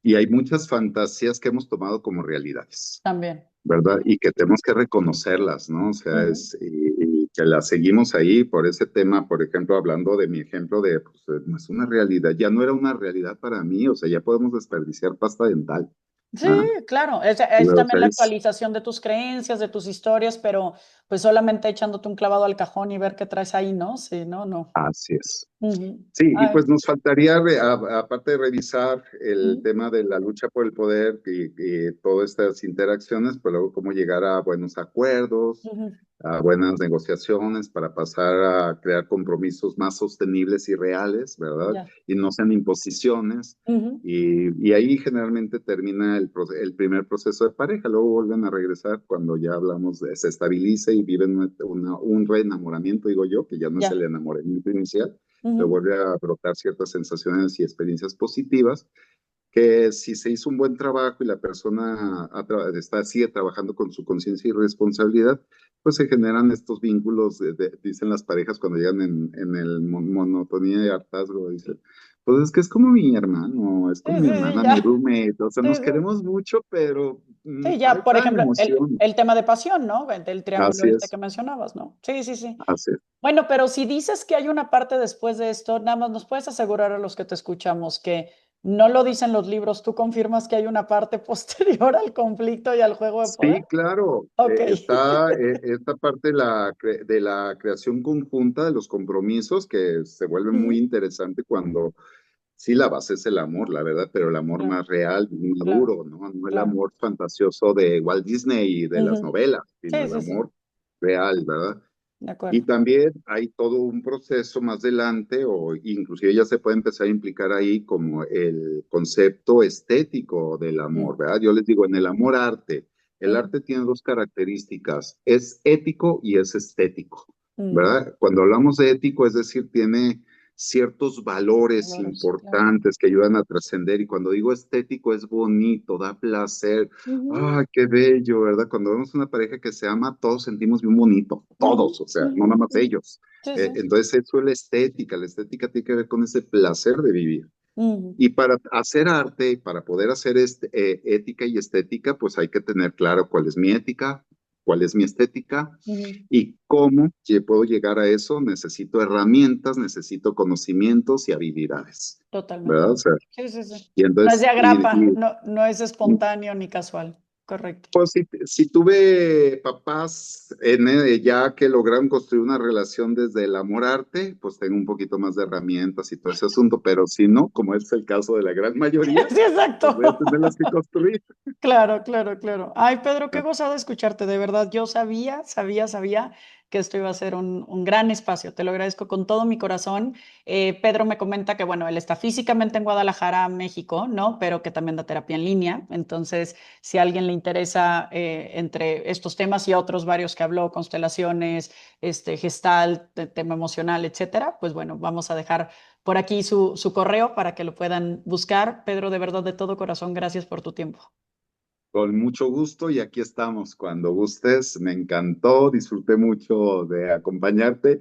Y hay muchas fantasías que hemos tomado como realidades, también. ¿verdad? Y que tenemos que reconocerlas, ¿no? O sea, Ujú. y que las seguimos ahí por ese tema, por ejemplo, hablando de mi ejemplo de, pues, no es una realidad, ya no era una realidad para mí, o sea, ya podemos desperdiciar pasta dental, Sí, ¿ah? claro, es O también sea, la actualización de tus creencias, de tus historias, pero pues solamente echándote un clavado al cajón y ver qué traes ahí, ¿no? Sí, no, no. así es. Ujú. Sí, y Ay, pues nos faltaría, aparte de revisar el ujú, tema de la lucha por el poder y todas estas interacciones, pues luego cómo llegar a buenos acuerdos, ujú, a buenas negociaciones para pasar a crear compromisos más sostenibles y reales, ¿verdad? ya. Y no sean imposiciones. Ujú, Y ahí generalmente termina el primer proceso de pareja, luego vuelven a regresar cuando ya hablamos de se estabiliza y viven un reenamoramiento, digo yo, que ya no es el ya. enamoramiento inicial, pero Ujú, vuelve a brotar ciertas sensaciones y experiencias positivas que si se hizo un buen trabajo y la persona sigue trabajando con su conciencia y responsabilidad, pues se generan estos vínculos, dicen las parejas cuando llegan en el monotonía y hartazgo, dicen, pues es que es como mi hermano, es sí, como mi sí, sí, hermana, mi ya. roommate, o sea, Sí, nos sí. queremos mucho, pero Sí, ya, por falta ejemplo, emoción. el tema de pasión, ¿no? Del triángulo Así este es, que mencionabas, ¿no? Sí, sí, sí. así es. Bueno, pero si dices que hay una parte después de esto, nada más nos puedes asegurar a los que te escuchamos que no lo dicen los libros, ¿tú confirmas que hay una parte posterior al conflicto y al juego de poder? Sí, claro, Ok. está esta parte de la creación conjunta de los compromisos que se vuelve muy Ujú, interesante cuando sí la base es el amor, la verdad, pero el amor claro, más real, claro, maduro, ¿no? No el claro. amor fantasioso de Walt Disney y de las Ujú. novelas, sino Sí, el sí, sí, amor real, ¿verdad? de Y acuerdo. también hay todo un proceso más adelante, o inclusive ya se puede empezar a implicar ahí como el concepto estético del amor, Mm, ¿verdad? Yo les digo, en el amor arte, el ujú, arte tiene dos características, es ético y es estético, mm, ¿verdad? Cuando hablamos de ético, es decir, tiene ciertos valores valores, claro. importantes que ayudan a trascender, y cuando digo estético es bonito, da placer. Ujú, ¡Ah, qué bello! ¿Verdad? Cuando vemos una pareja que se ama, todos sentimos bien bonito, ujú, todos, o sea, ujú, no nada más ujú. ellos. Sí, sí. Entonces, eso es la estética tiene que ver con ese placer de vivir. Ujú, Y para hacer arte, para poder hacer ética y estética, pues hay que tener claro cuál es mi ética, cuál es mi estética ujú. y cómo puedo llegar a eso. Necesito herramientas, necesito conocimientos y habilidades, Totalmente. ¿verdad? O sea, Sí, sí, sí. y No es de entonces, agrapa, no, no es espontáneo ni casual. Correcto. pues si tuve papás ya que lograron construir una relación desde el amor-arte, pues tengo un poquito más de herramientas y todo ese asunto, pero si no, como es el caso de la gran mayoría, Sí, pues exacto. voy a tenerlas que construir. Claro, claro, claro. Ay, Pedro, qué gozado escucharte, de verdad. Yo sabía que esto iba a ser un gran espacio. Te lo agradezco con todo mi corazón. Pedro me comenta que, bueno, él está físicamente en Guadalajara, México, ¿no? Pero que también da terapia en línea. Entonces, si a alguien le interesa entre estos temas y otros varios que habló, constelaciones, gestalt, tema emocional, etcétera, pues bueno, vamos a dejar por aquí su correo para que lo puedan buscar. Pedro, de verdad, de todo corazón, gracias por tu tiempo. Con mucho gusto y aquí estamos cuando gustes. Me encantó, disfruté mucho de acompañarte.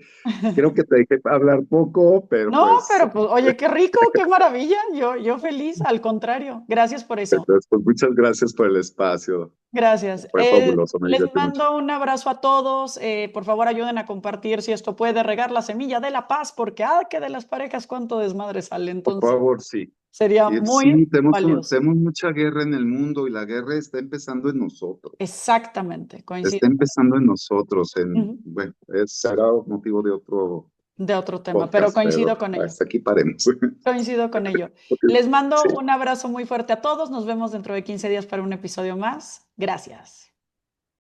Creo que te dejé hablar poco, pero No, pues, pero pues, oye, qué rico, qué maravilla. Yo feliz, al contrario. Gracias por eso. entonces, pues muchas gracias por el espacio. Gracias. Fue fabuloso, me Les divertí mucho. mando un abrazo a todos. Por favor, ayuden a compartir si esto puede regar la semilla de la paz, porque que de las parejas cuánto desmadre sale. Por Entonces, favor, sí. sería Y muy sí, valioso. tenemos mucha guerra en el mundo y la guerra está empezando en nosotros. Exactamente, Está coincido empezando en nosotros. ujú, Bueno, será motivo de otro de otro tema, pero podcast, pero coincido con ello. hasta aquí paremos. Coincido con ello. Ok, Les mando sí. un abrazo muy fuerte a todos. Nos vemos dentro de 15 días para un episodio más. Gracias.